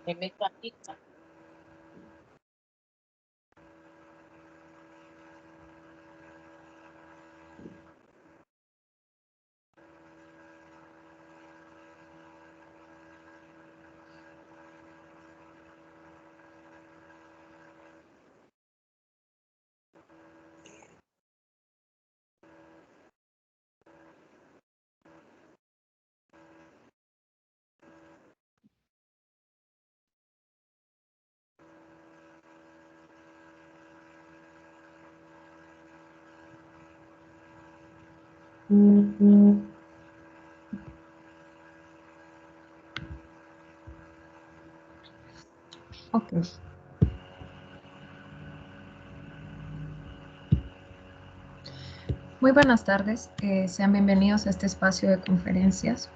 Me meto aquí. Ok. Muy buenas tardes, sean bienvenidos a este espacio de conferencias,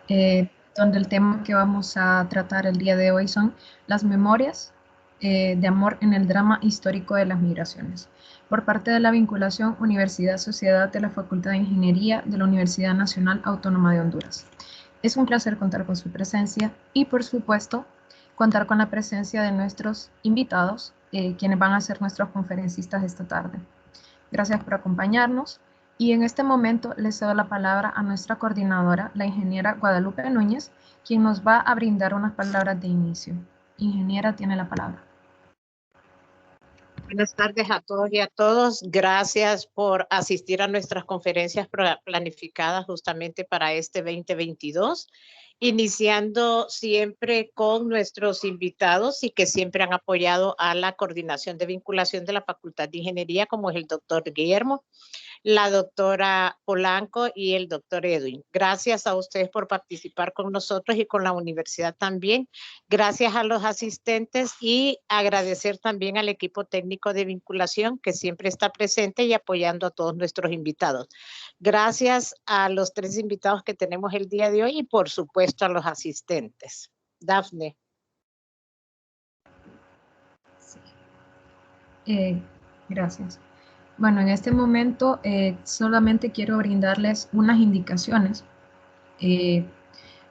donde el tema que vamos a tratar el día de hoy son las memorias de amor en el drama histórico de las migraciones, por parte de la vinculación Universidad-Sociedad de la Facultad de Ingeniería de la Universidad Nacional Autónoma de Honduras. Es un placer contar con su presencia y, por supuesto, contar con la presencia de nuestros invitados, quienes van a ser nuestros conferencistas esta tarde. Gracias por acompañarnos y en este momento le cedo la palabra a nuestra coordinadora, la ingeniera Guadalupe Núñez, quien nos va a brindar unas palabras de inicio. Ingeniera, tiene la palabra. Buenas tardes a todos y a todos. Gracias por asistir a nuestras conferencias planificadas justamente para este 2022, iniciando siempre con nuestros invitados y que siempre han apoyado a la coordinación de vinculación de la Facultad de Ingeniería, como es el doctor Guillermo, la doctora Polanco y el doctor Edwin. Gracias a ustedes por participar con nosotros y con la universidad también. Gracias a los asistentes y agradecer también al equipo técnico de vinculación que siempre está presente y apoyando a todos nuestros invitados. Gracias a los 3 invitados que tenemos el día de hoy y por supuesto a los asistentes. Dafne. Sí. Gracias. Bueno, en este momento solamente quiero brindarles unas indicaciones.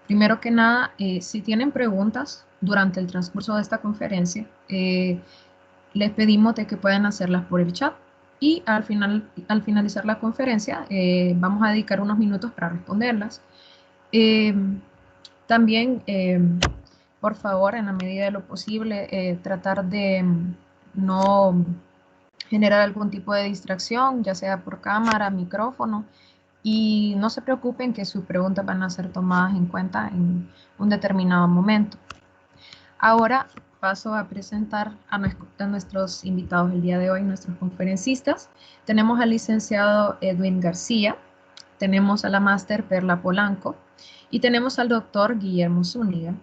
Primero que nada, si tienen preguntas durante el transcurso de esta conferencia, les pedimos de que puedan hacerlas por el chat y al finalizar la conferencia vamos a dedicar unos minutos para responderlas. También, por favor, en la medida de lo posible, tratar de no generar algún tipo de distracción, ya sea por cámara, micrófono, y no se preocupen que sus preguntas van a ser tomadas en cuenta en un determinado momento. Ahora paso a presentar a nuestros invitados el día de hoy, nuestros conferencistas. Tenemos al licenciado Edwin García, tenemos a la máster Perla Polanco y tenemos al doctor Guillermo Zúñiga.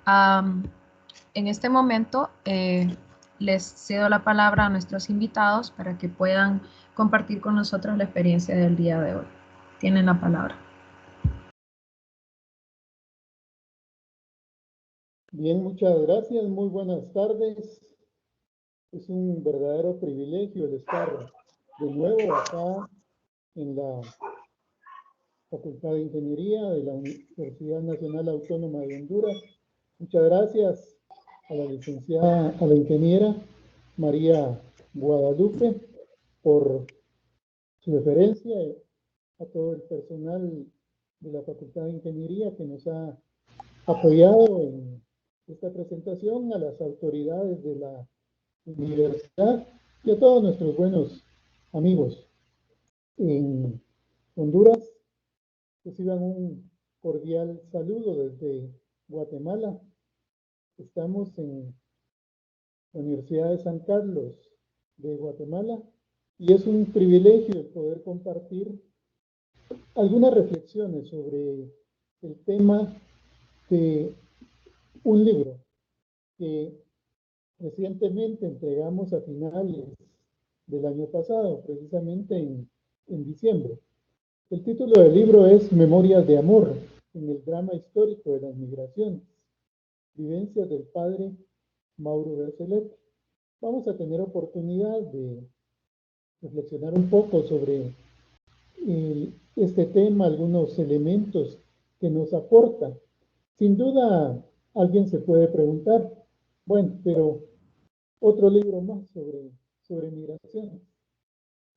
En este momento les cedo la palabra a nuestros invitados para que puedan compartir con nosotros la experiencia del día de hoy. Tienen la palabra. Bien, muchas gracias, muy buenas tardes. Es un verdadero privilegio el estar de nuevo acá en la Facultad de Ingeniería de la Universidad Nacional Autónoma de Honduras. Muchas gracias a la licenciada, a la ingeniera María Guadalupe por su referencia, a todo el personal de la Facultad de Ingeniería que nos ha apoyado en esta presentación, a las autoridades de la universidad y a todos nuestros buenos amigos en Honduras. Reciban un cordial saludo desde Guatemala. Estamos en la Universidad de San Carlos de Guatemala y es un privilegio el poder compartir algunas reflexiones sobre el tema de un libro que recientemente entregamos a finales del año pasado, precisamente en diciembre. El título del libro es Memorias de Amor en el drama histórico de las migraciones, vivencias del padre Mauro Bercelet. Vamos a tener oportunidad de reflexionar un poco sobre este tema, algunos elementos que nos aporta. Sin duda, alguien se puede preguntar, bueno, pero otro libro más sobre migraciones,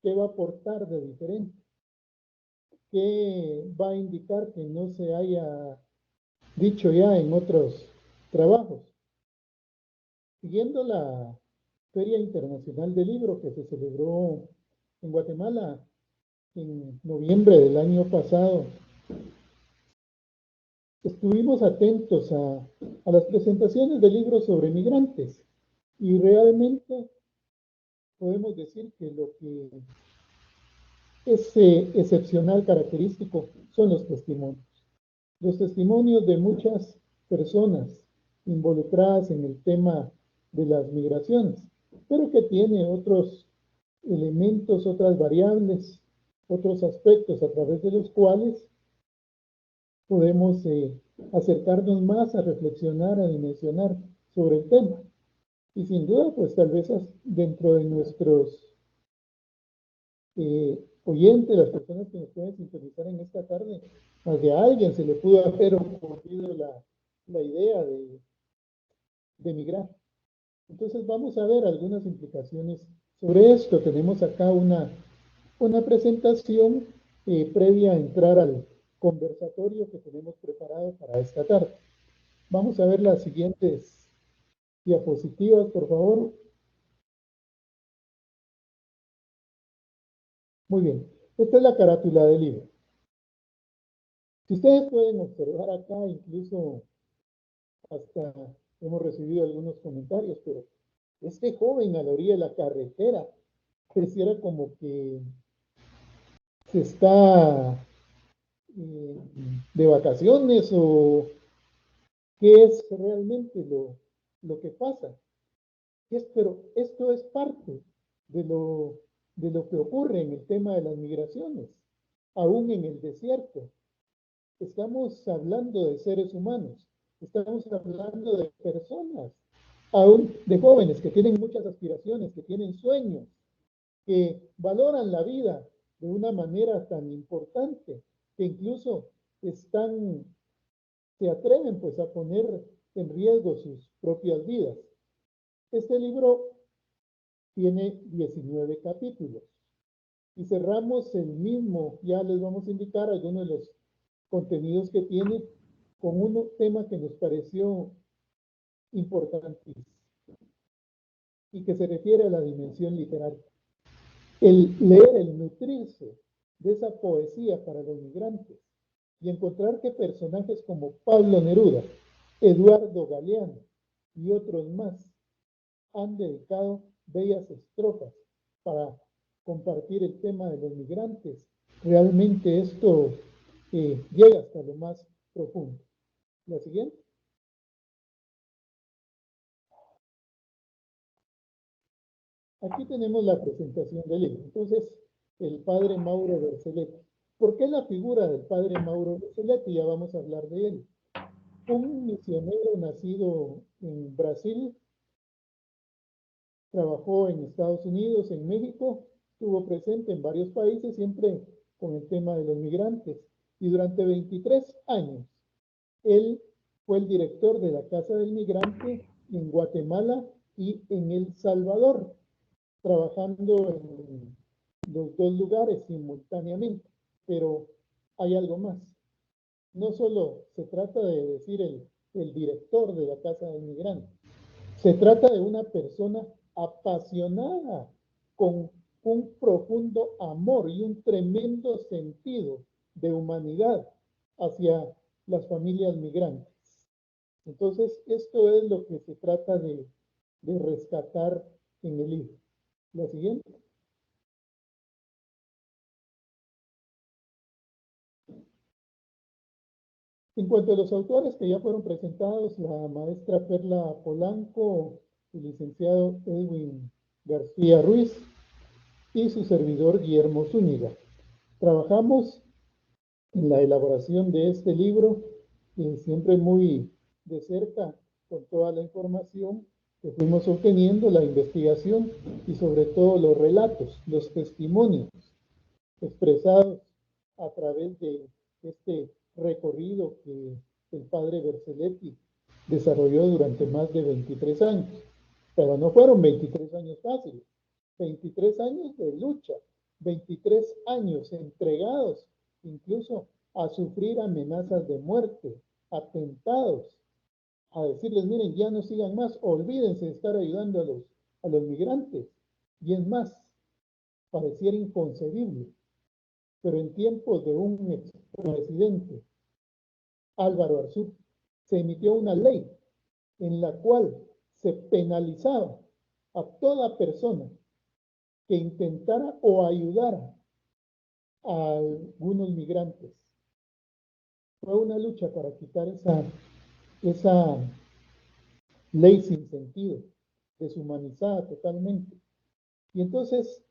¿qué va a aportar de diferente? ¿Qué va a indicar que no se haya dicho ya en otros trabajos? Siguiendo la Feria Internacional del Libro que se celebró en Guatemala en noviembre del año pasado, estuvimos atentos a las presentaciones de libros sobre migrantes y realmente podemos decir que lo que es excepcional, característico, son los testimonios. Los testimonios de muchas personas involucradas en el tema de las migraciones, pero que tiene otros elementos, otras variables, otros aspectos a través de los cuales podemos acercarnos más a reflexionar, a dimensionar sobre el tema. Y sin duda, pues tal vez dentro de nuestros oyentes, las personas que nos pueden sintonizar en esta tarde, más de alguien se le pudo haber ocurrido la idea de migrar. Entonces vamos a ver algunas implicaciones sobre esto. Tenemos acá una presentación previa a entrar al conversatorio que tenemos preparado para esta tarde. Vamos a ver las siguientes diapositivas, por favor. Muy bien, esta es la carátula del libro. Si ustedes pueden observar acá, incluso hasta hemos recibido algunos comentarios, pero este joven a la orilla de la carretera pareciera como que se está de vacaciones o qué es realmente lo que pasa. Pero esto es parte de lo que ocurre en el tema de las migraciones, aún en el desierto. Estamos hablando de seres humanos, estamos hablando de personas, aún de jóvenes que tienen muchas aspiraciones, que tienen sueños, que valoran la vida de una manera tan importante, que incluso se atreven pues a poner en riesgo sus propias vidas. Este libro tiene 19 capítulos y cerramos el mismo, ya les vamos a indicar algunos de los contenidos que tiene con un tema que nos pareció importantísimo y que se refiere a la dimensión literaria. El leer, el nutrirse de esa poesía para los migrantes y encontrar que personajes como Pablo Neruda, Eduardo Galeano y otros más han dedicado bellas estrofas para compartir el tema de los migrantes. Realmente esto llega hasta lo más profundo. La siguiente. Aquí tenemos la presentación del libro. Entonces, el padre Mauro Berzelletti. ¿Por qué la figura del padre Mauro Berzelletti? Ya vamos a hablar de él. Un misionero nacido en Brasil, trabajó en Estados Unidos, en México, estuvo presente en varios países, siempre con el tema de los migrantes. Y durante 23 años, él fue el director de la Casa del Migrante en Guatemala y en El Salvador, trabajando en los dos lugares simultáneamente. Pero hay algo más. No solo se trata de decir el director de la Casa del Migrante, se trata de una persona apasionada, con un profundo amor y un tremendo sentido de humanidad hacia las familias migrantes. Entonces, esto es lo que se trata de rescatar en el libro. La siguiente. En cuanto a los autores que ya fueron presentados, la maestra Perla Polanco, el licenciado Edwin García Ruiz y su servidor Guillermo Zúñiga. Trabajamos en la elaboración de este libro, siempre muy de cerca con toda la información que fuimos obteniendo, la investigación y sobre todo los relatos, los testimonios expresados a través de este recorrido que el padre Berzelletti desarrolló durante más de 23 años. Pero no fueron 23 años fáciles, 23 años de lucha, 23 años entregados incluso a sufrir amenazas de muerte, atentados, a decirles, miren, ya no sigan más, olvídense de estar ayudando a los migrantes. Y es más, pareciera inconcebible, pero en tiempos de un expresidente, Álvaro Arzú, se emitió una ley en la cual se penalizaba a toda persona que intentara o ayudara a algunos migrantes. Fue una lucha para quitar esa ley sin sentido, deshumanizada totalmente. Y entonces,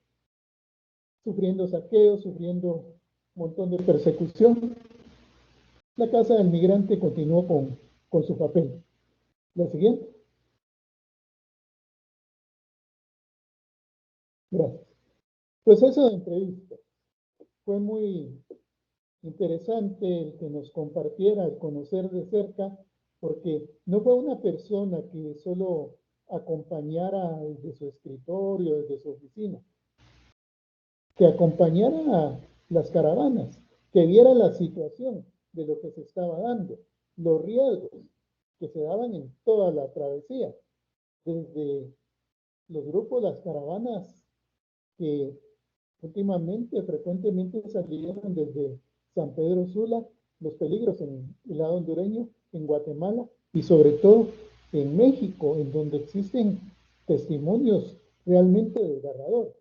sufriendo saqueos, sufriendo un montón de persecución, la Casa del Migrante continuó con su papel. La siguiente. Gracias. Proceso de entrevista. Fue muy interesante el que nos compartiera, el conocer de cerca, porque no fue una persona que solo acompañara desde su escritorio, desde su oficina, que acompañara a las caravanas, que viera la situación de lo que se estaba dando, los riesgos que se daban en toda la travesía, desde los grupos, las caravanas que últimamente, frecuentemente salieron desde San Pedro Sula, los peligros en el lado hondureño, en Guatemala y sobre todo en México, en donde existen testimonios realmente desgarradores.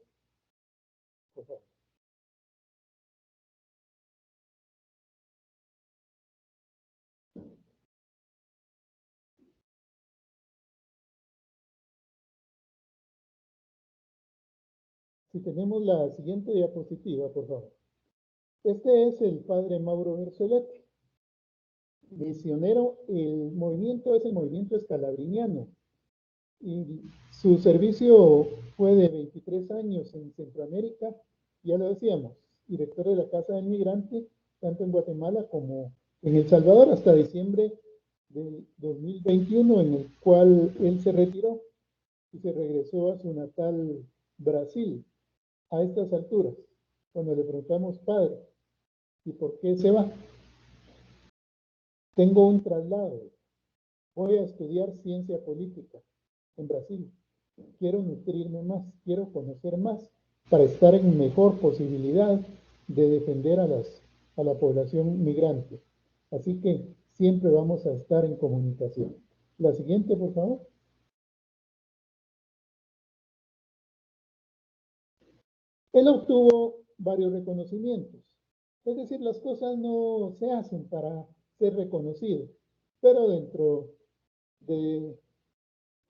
Por favor. Si tenemos la siguiente diapositiva, por favor. Este es el padre Mauro Berzoletti, misionero. El movimiento es el movimiento escalabriniano y su servicio fue de 23 años en Centroamérica, ya lo decíamos, director de la Casa del Migrante, tanto en Guatemala como en El Salvador, hasta diciembre del 2021, en el cual él se retiró y se regresó a su natal Brasil. A estas alturas, cuando le preguntamos, padre, ¿y por qué se va? Tengo un traslado, voy a estudiar ciencia política en Brasil. Quiero nutrirme más, quiero conocer más para estar en mejor posibilidad de defender a la población migrante. Así que siempre vamos a estar en comunicación. La siguiente, por favor. Él obtuvo varios reconocimientos. Es decir, las cosas no se hacen para ser reconocidos, pero dentro de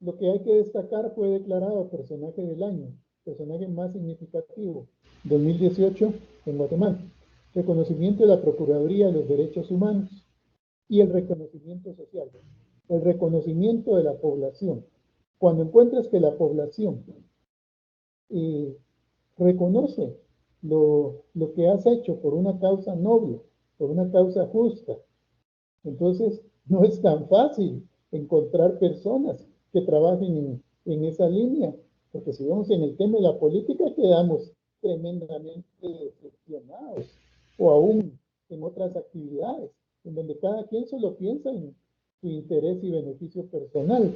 lo que hay que destacar fue declarado personaje del año, personaje más significativo, 2018 en Guatemala. Reconocimiento de la Procuraduría de los Derechos Humanos y el reconocimiento social, el reconocimiento de la población. Cuando encuentras que la población reconoce lo que has hecho por una causa noble, por una causa justa, entonces no es tan fácil encontrar personas que trabajen en esa línea, porque si vemos en el tema de la política quedamos tremendamente decepcionados, o aún en otras actividades, en donde cada quien solo piensa en su interés y beneficio personal,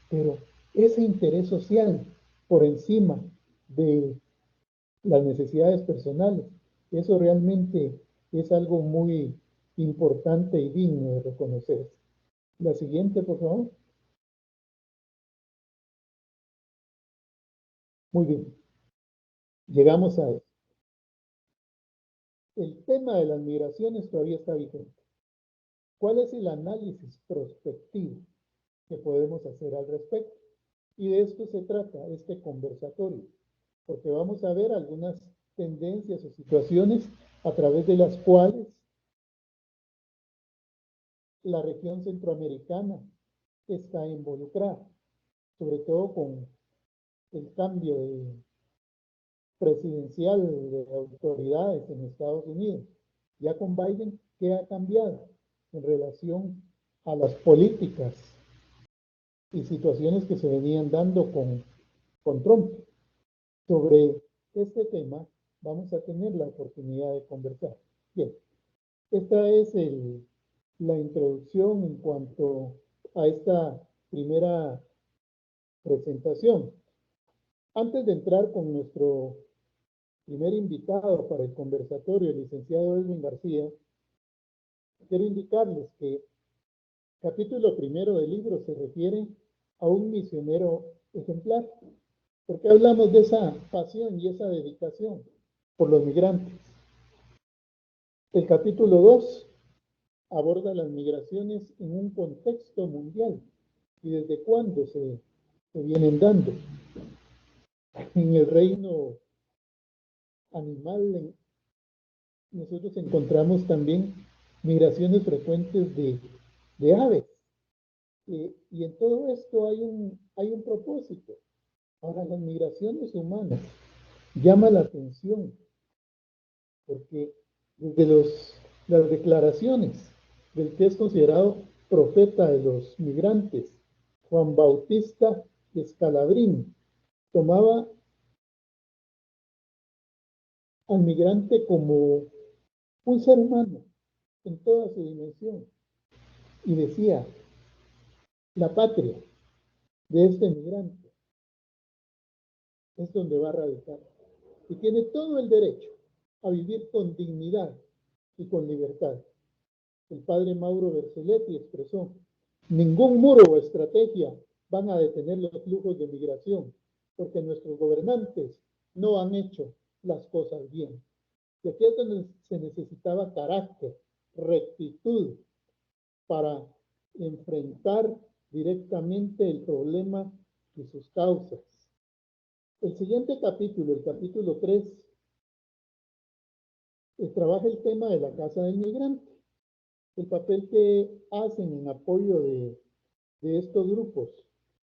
pero ese interés social por encima de las necesidades personales, eso realmente es algo muy importante y digno de reconocer. La siguiente, por favor. Muy bien. Llegamos a eso. El tema de las migraciones todavía está vigente. ¿Cuál es el análisis prospectivo que podemos hacer al respecto? Y de esto se trata este conversatorio, porque vamos a ver algunas tendencias o situaciones a través de las cuales la región centroamericana está involucrada, sobre todo con el cambio presidencial de autoridades en Estados Unidos. Ya con Biden, ¿qué ha cambiado en relación a las políticas y situaciones que se venían dando con Trump. Sobre este tema vamos a tener la oportunidad de conversar. Bien, esta es la introducción en cuanto a esta primera presentación. Antes de entrar con nuestro primer invitado para el conversatorio, el licenciado Edwin García, quiero indicarles que capítulo primero del libro se refiere a un misionero ejemplar, porque hablamos de esa pasión y esa dedicación por los migrantes. El capítulo 2 aborda las migraciones en un contexto mundial y desde cuándo se vienen dando. En el reino animal, nosotros encontramos también migraciones frecuentes de aves. Y en todo esto hay un propósito. Ahora, las migraciones humanas llama la atención porque desde las declaraciones del que es considerado profeta de los migrantes, Juan Bautista Escalabrini, tomaba al migrante como un ser humano en toda su dimensión y decía, la patria de este migrante es donde va a radicar y tiene todo el derecho a vivir con dignidad y con libertad. El padre Mauro Berzoletti expresó, ningún muro o estrategia van a detener los flujos de migración, porque nuestros gobernantes no han hecho las cosas bien. Y aquí es donde se necesitaba carácter, rectitud, para enfrentar directamente el problema y sus causas. El siguiente capítulo, el capítulo 3, trabaja el tema de la casa del migrante, el papel que hacen en apoyo de estos grupos.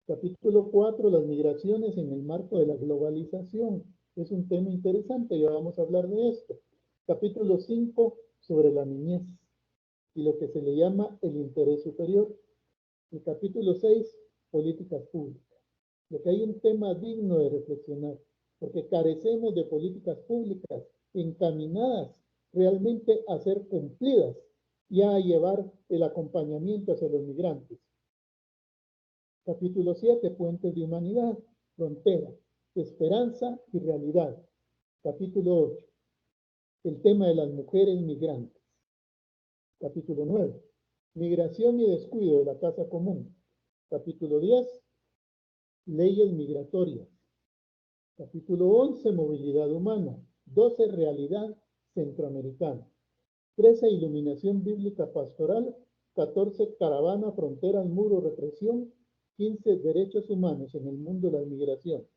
Capítulo 4, las migraciones en el marco de la globalización. Es un tema interesante, ya vamos a hablar de esto. Capítulo 5, sobre la niñez y lo que se le llama el interés superior. El capítulo 6, políticas públicas. Lo que hay un tema digno de reflexionar, porque carecemos de políticas públicas encaminadas realmente a ser cumplidas y a llevar el acompañamiento hacia los migrantes. Capítulo 7, puentes de humanidad, frontera, esperanza y realidad. Capítulo 8, el tema de las mujeres migrantes. Capítulo 9, migración y descuido de la casa común. Capítulo 10, leyes migratorias. Capítulo 11, movilidad humana. 12, realidad centroamericana. 13, iluminación bíblica pastoral. 14, caravana, fronteras, muro, represión. 15, derechos humanos en el mundo de la migración.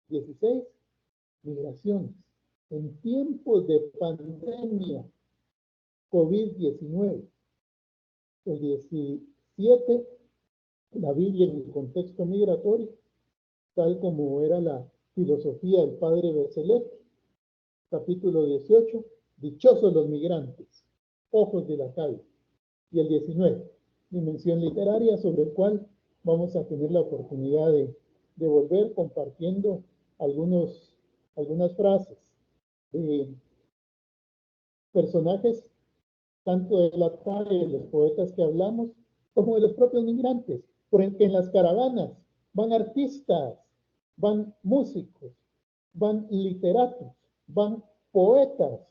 16, migraciones. En tiempos de pandemia, COVID-19. El 17, la Biblia en el contexto migratorio, tal como era la filosofía del padre Berzoletti. Capítulo 18, dichosos los migrantes, ojos de la calle. Y el 19, dimensión literaria, sobre el cual vamos a tener la oportunidad de volver compartiendo algunas frases de personajes, tanto de la calle, de los poetas que hablamos, como de los propios migrantes, porque en las caravanas van artistas, van músicos, van literatos, van poetas.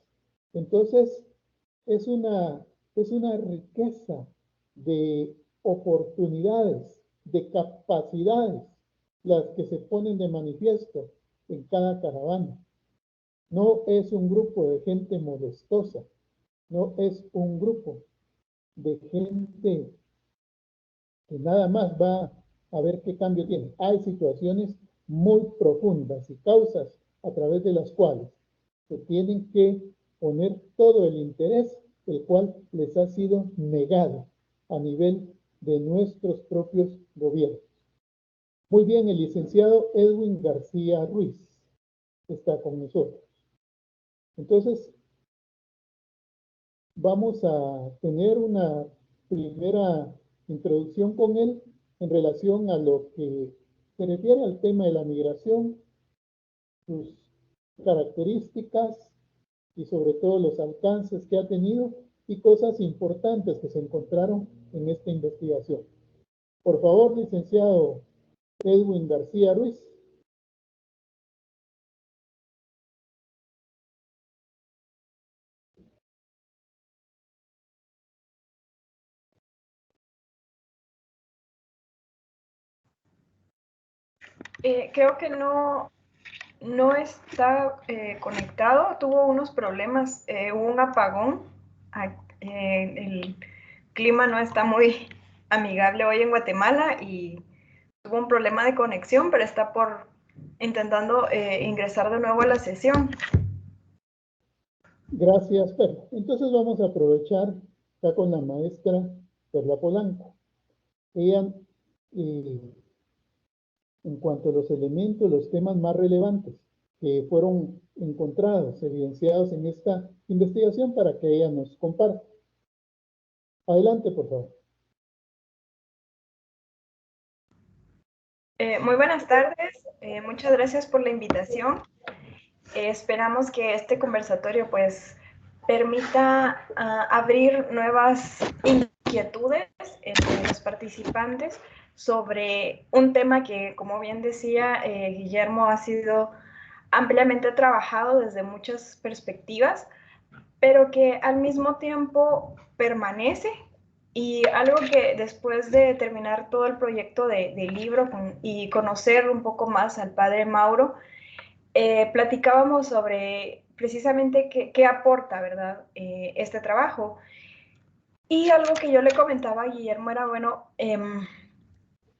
Entonces, es una riqueza de oportunidades, de capacidades, las que se ponen de manifiesto en cada caravana. No es un grupo de gente molestosa, no es un grupo de gente que nada más va a ver qué cambio tiene. Hay situaciones muy profundas y causas a través de las cuales se tienen que poner todo el interés, el cual les ha sido negado a nivel de nuestros propios gobiernos. Muy bien, el licenciado Edwin García Ruiz está con nosotros. Entonces, vamos a tener una primera introducción con él en relación a lo que se refiere al tema de la migración, sus características y sobre todo los alcances que ha tenido y cosas importantes que se encontraron en esta investigación. Por favor, licenciado Edwin García Ruiz. Creo que no está conectado, tuvo unos problemas, hubo un apagón, el clima no está muy amigable hoy en Guatemala y tuvo un problema de conexión, pero está intentando ingresar de nuevo a la sesión. Gracias, Perla. Entonces vamos a aprovechar acá con la maestra Perla Polanco. Ella, en cuanto a los elementos, los temas más relevantes que fueron encontrados, evidenciados en esta investigación para que ella nos comparta. Adelante, por favor. Muy buenas tardes, muchas gracias por la invitación. Esperamos que este conversatorio pues permita abrir nuevas inquietudes entre los participantes sobre un tema que, como bien decía Guillermo, ha sido ampliamente trabajado desde muchas perspectivas, pero que al mismo tiempo permanece. Y algo que después de terminar todo el proyecto del libro y conocer un poco más al padre Mauro, platicábamos sobre precisamente qué aporta, ¿verdad?, este trabajo. Y algo que yo le comentaba a Guillermo era, bueno,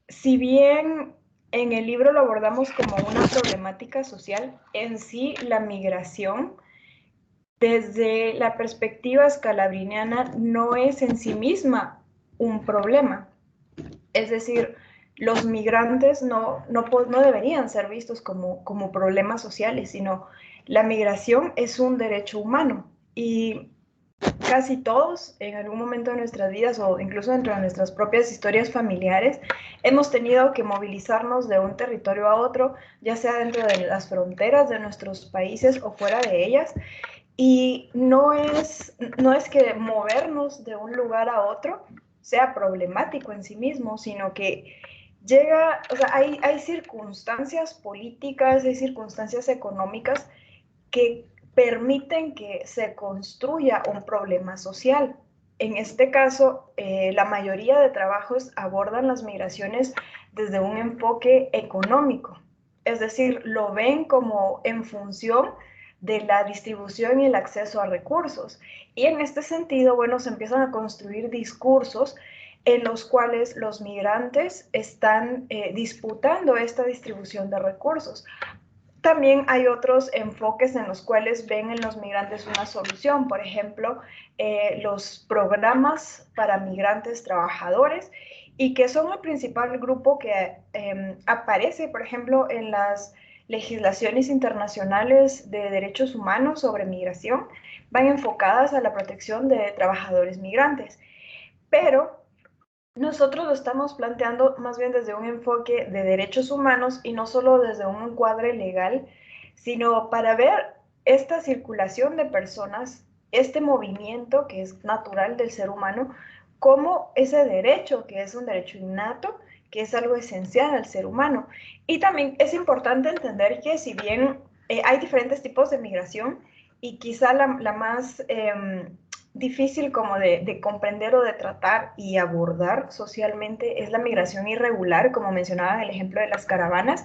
si bien en el libro lo abordamos como una problemática social, en sí la migración, desde la perspectiva escalabriniana, no es en sí misma un problema. Es decir, los migrantes no deberían ser vistos como problemas sociales, sino la migración es un derecho humano y casi todos en algún momento de nuestras vidas o incluso dentro de nuestras propias historias familiares hemos tenido que movilizarnos de un territorio a otro, ya sea dentro de las fronteras de nuestros países o fuera de ellas, y no es que movernos de un lugar a otro sea problemático en sí mismo, sino que llega, o sea, hay circunstancias políticas, hay circunstancias económicas que permiten que se construya un problema social. En este caso, la mayoría de trabajos abordan las migraciones desde un enfoque económico, es decir, lo ven como en función de la distribución y el acceso a recursos. Y en este sentido, bueno, se empiezan a construir discursos en los cuales los migrantes están disputando esta distribución de recursos. También hay otros enfoques en los cuales ven en los migrantes una solución, por ejemplo, los programas para migrantes trabajadores, y que son el principal grupo que aparece, por ejemplo, en las legislaciones internacionales de derechos humanos sobre migración, van enfocadas a la protección de trabajadores migrantes. Pero nosotros lo estamos planteando más bien desde un enfoque de derechos humanos y no solo desde un encuadre legal, sino para ver esta circulación de personas, este movimiento que es natural del ser humano, como ese derecho, que es un derecho innato, que es algo esencial al ser humano. Y también es importante entender que si bien hay diferentes tipos de migración, y quizá la más difícil como de comprender o de tratar y abordar socialmente es la migración irregular, como mencionaba en el ejemplo de las caravanas,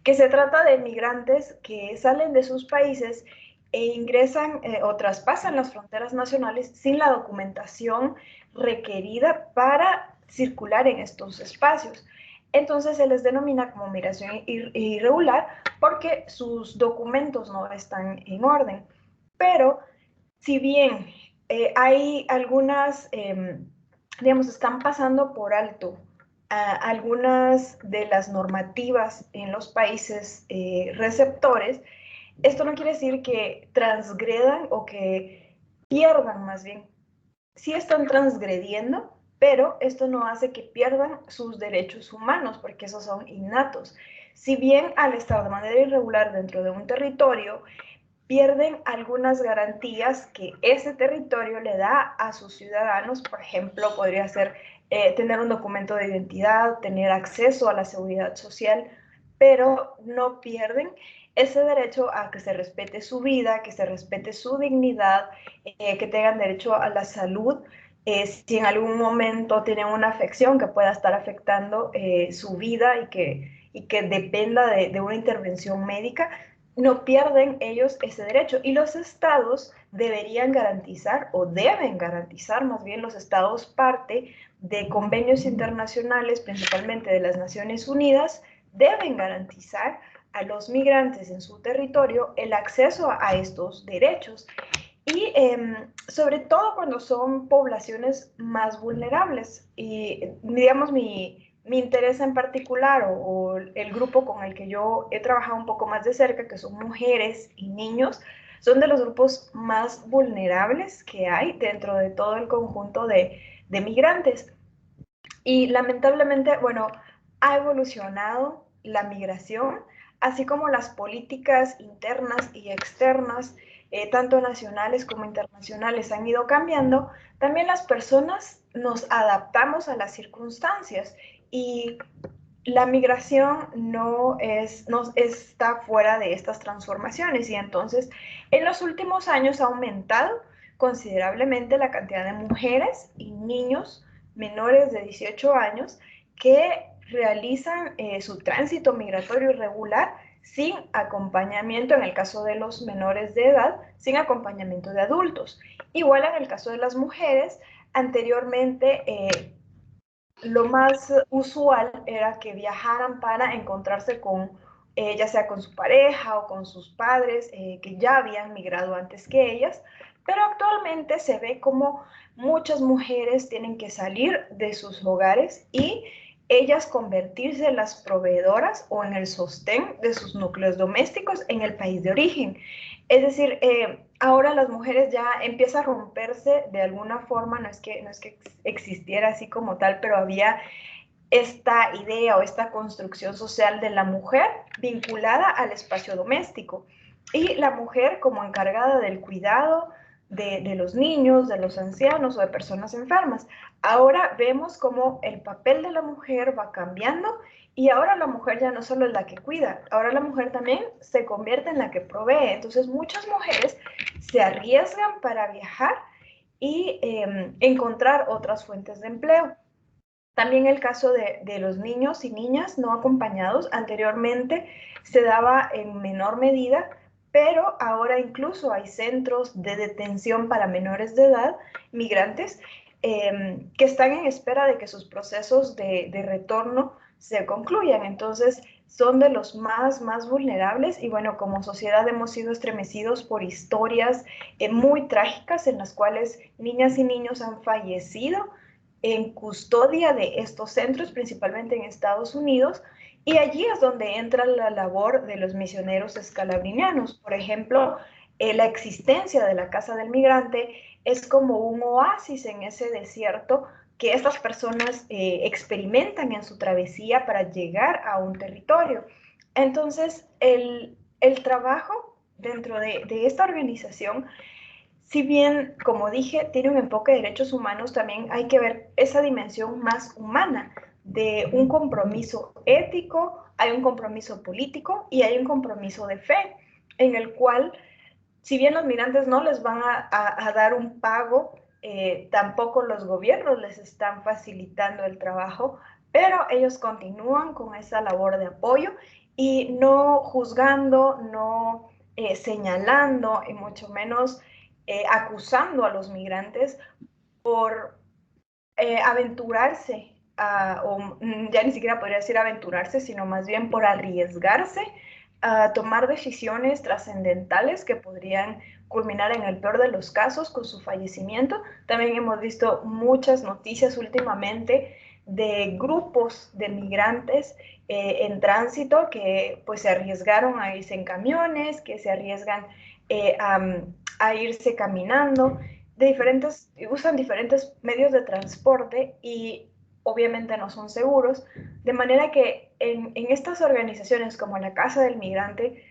que se trata de migrantes que salen de sus países e ingresan o traspasan las fronteras nacionales sin la documentación requerida para circular en estos espacios. Entonces se les denomina como migración irregular porque sus documentos no están en orden. Pero si bien hay algunas, digamos, están pasando por alto algunas de las normativas en los países receptores, esto no quiere decir que transgredan o que pierdan, más bien. Sí están transgrediendo, pero esto no hace que pierdan sus derechos humanos, porque esos son innatos. Si bien al estar de manera irregular dentro de un territorio, pierden algunas garantías que ese territorio le da a sus ciudadanos. Por ejemplo, podría ser tener un documento de identidad, tener acceso a la seguridad social, pero no pierden ese derecho a que se respete su vida, que se respete su dignidad, que tengan derecho a la salud. Si en algún momento tienen una afección que pueda estar afectando su vida y que dependa de una intervención médica, no pierden ellos ese derecho. Y los estados deberían garantizar, o deben garantizar, más bien los estados parte de convenios internacionales, principalmente de las Naciones Unidas, deben garantizar a los migrantes en su territorio el acceso a estos derechos. Y sobre todo cuando son poblaciones más vulnerables. Y digamos, mi interés en particular o el grupo con el que yo he trabajado un poco más de cerca, que son mujeres y niños, son de los grupos más vulnerables que hay dentro de todo el conjunto de migrantes. Y lamentablemente, bueno, ha evolucionado la migración, así como las políticas internas y externas, tanto nacionales como internacionales, han ido cambiando. También las personas nos adaptamos a las circunstancias y la migración no está fuera de estas transformaciones, y entonces en los últimos años ha aumentado considerablemente la cantidad de mujeres y niños menores de 18 años que realizan su tránsito migratorio irregular sin acompañamiento, en el caso de los menores de edad, sin acompañamiento de adultos. Igual en el caso de las mujeres, anteriormente lo más usual era que viajaran para encontrarse con, ya sea con su pareja o con sus padres, que ya habían migrado antes que ellas, pero actualmente se ve como muchas mujeres tienen que salir de sus hogares y ellas convertirse en las proveedoras o en el sostén de sus núcleos domésticos en el país de origen. Es decir, ahora las mujeres ya empieza a romperse de alguna forma, no es que existiera así como tal, pero había esta idea o esta construcción social de la mujer vinculada al espacio doméstico y la mujer como encargada del cuidado de los niños, de los ancianos o de personas enfermas. Ahora vemos cómo el papel de la mujer va cambiando y ahora la mujer ya no solo es la que cuida, ahora la mujer también se convierte en la que provee. Entonces muchas mujeres se arriesgan para viajar y encontrar otras fuentes de empleo. También el caso de los niños y niñas no acompañados, anteriormente se daba en menor medida, pero ahora incluso hay centros de detención para menores de edad, migrantes, que están en espera de que sus procesos de retorno se concluyan. Entonces, son de los más vulnerables y bueno, como sociedad hemos sido estremecidos por historias muy trágicas en las cuales niñas y niños han fallecido en custodia de estos centros, principalmente en Estados Unidos, y allí es donde entra la labor de los misioneros escalabrinianos. Por ejemplo, la existencia de la Casa del Migrante es como un oasis en ese desierto que estas personas experimentan en su travesía para llegar a un territorio. Entonces, el trabajo dentro de esta organización, si bien, como dije, tiene un enfoque de derechos humanos, también hay que ver esa dimensión más humana de un compromiso ético, hay un compromiso político y hay un compromiso de fe, en el cual, si bien los migrantes no les van a dar un pago, tampoco los gobiernos les están facilitando el trabajo, pero ellos continúan con esa labor de apoyo y no juzgando, no señalando y mucho menos acusando a los migrantes por aventurarse, o ya ni siquiera podría decir aventurarse, sino más bien por arriesgarse a tomar decisiones trascendentales que podrían culminar en el peor de los casos con su fallecimiento. También hemos visto muchas noticias últimamente de grupos de migrantes en tránsito que pues se arriesgaron a irse en camiones, que se arriesgan a irse caminando. usan diferentes medios de transporte y obviamente no son seguros, de manera que en estas organizaciones como la Casa del Migrante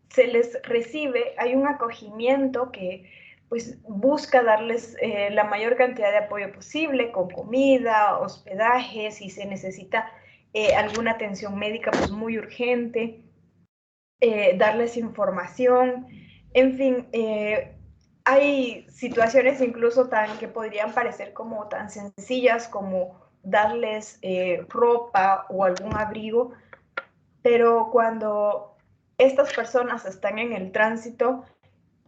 se les recibe, hay un acogimiento que pues busca darles la mayor cantidad de apoyo posible, con comida, hospedaje, si se necesita alguna atención médica pues muy urgente, darles información, en fin, hay situaciones incluso que podrían parecer como tan sencillas como darles ropa o algún abrigo, pero cuando estas personas están en el tránsito,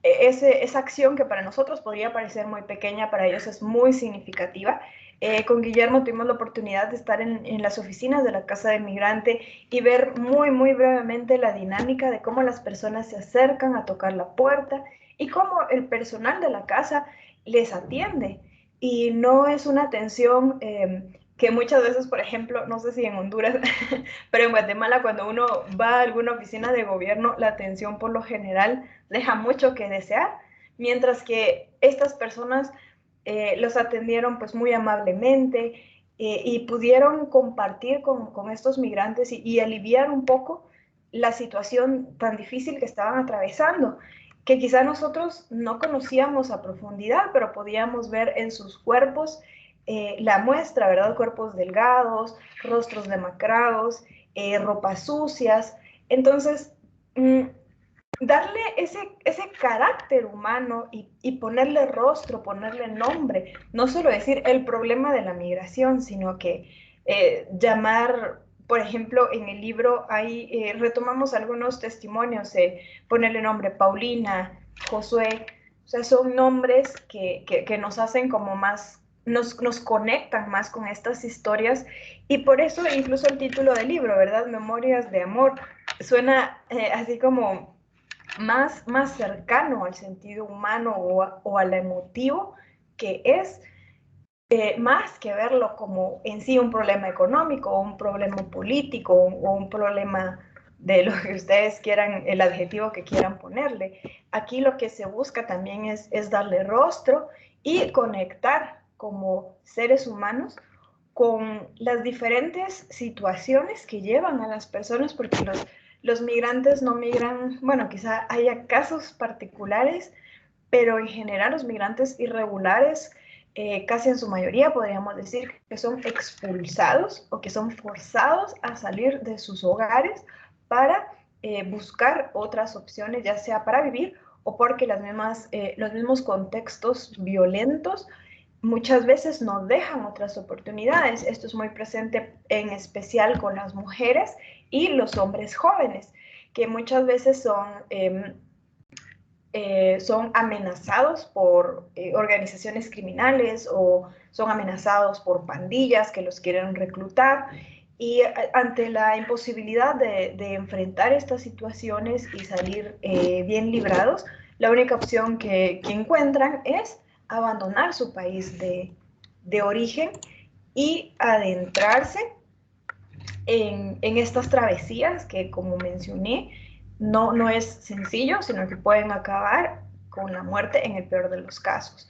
esa acción que para nosotros podría parecer muy pequeña, para ellos es muy significativa. Con Guillermo tuvimos la oportunidad de estar en las oficinas de la Casa del Migrante y ver muy brevemente la dinámica de cómo las personas se acercan a tocar la puerta y cómo el personal de la casa les atiende. Y no es una atención que muchas veces, por ejemplo, no sé si en Honduras, pero en Guatemala cuando uno va a alguna oficina de gobierno, la atención por lo general deja mucho que desear, mientras que estas personas los atendieron pues muy amablemente y pudieron compartir con estos migrantes y aliviar un poco la situación tan difícil que estaban atravesando, que quizá nosotros no conocíamos a profundidad, pero podíamos ver en sus cuerpos la muestra, ¿verdad? Cuerpos delgados, rostros demacrados, ropas sucias. Entonces, darle ese carácter humano y ponerle rostro, ponerle nombre, no solo decir el problema de la migración, sino que llamar, por ejemplo, en el libro ahí retomamos algunos testimonios, ponerle nombre Paulina, Josué, o sea, son nombres que nos hacen como más, nos conectan más con estas historias y por eso incluso el título del libro, ¿verdad? Memorias de amor, suena así como más cercano al sentido humano o al emotivo, que es más que verlo como en sí un problema económico o un problema político o un problema de lo que ustedes quieran, el adjetivo que quieran ponerle. Aquí lo que se busca también es darle rostro y conectar como seres humanos con las diferentes situaciones que llevan a las personas, porque los migrantes no migran, bueno, quizá haya casos particulares, pero en general los migrantes irregulares, casi en su mayoría podríamos decir que son expulsados o que son forzados a salir de sus hogares para buscar otras opciones, ya sea para vivir o porque los mismos contextos violentos muchas veces no dejan otras oportunidades. Esto es muy presente en especial con las mujeres y los hombres jóvenes, que muchas veces son amenazados por organizaciones criminales o son amenazados por pandillas que los quieren reclutar. Y ante la imposibilidad de enfrentar estas situaciones y salir bien librados, la única opción que encuentran es abandonar su país de origen y adentrarse en estas travesías que, como mencioné, no es sencillo, sino que pueden acabar con la muerte en el peor de los casos.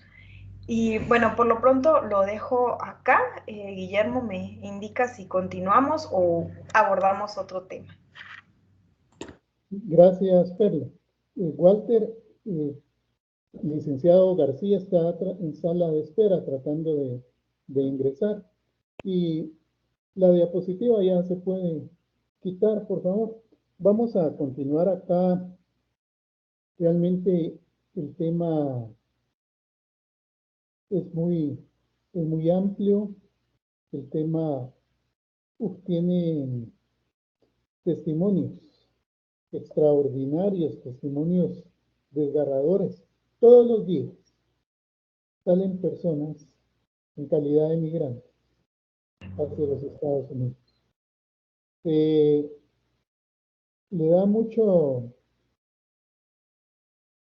Y bueno, por lo pronto lo dejo acá. Guillermo me indica si continuamos o abordamos otro tema. Gracias, Perla. Walter, licenciado García está en sala de espera tratando de ingresar. Y la diapositiva ya se puede quitar, por favor. Vamos a continuar acá. Realmente el tema es muy amplio. El tema tiene testimonios extraordinarios, testimonios desgarradores. Todos los días salen personas en calidad de migrantes hacia los Estados Unidos. Le da mucho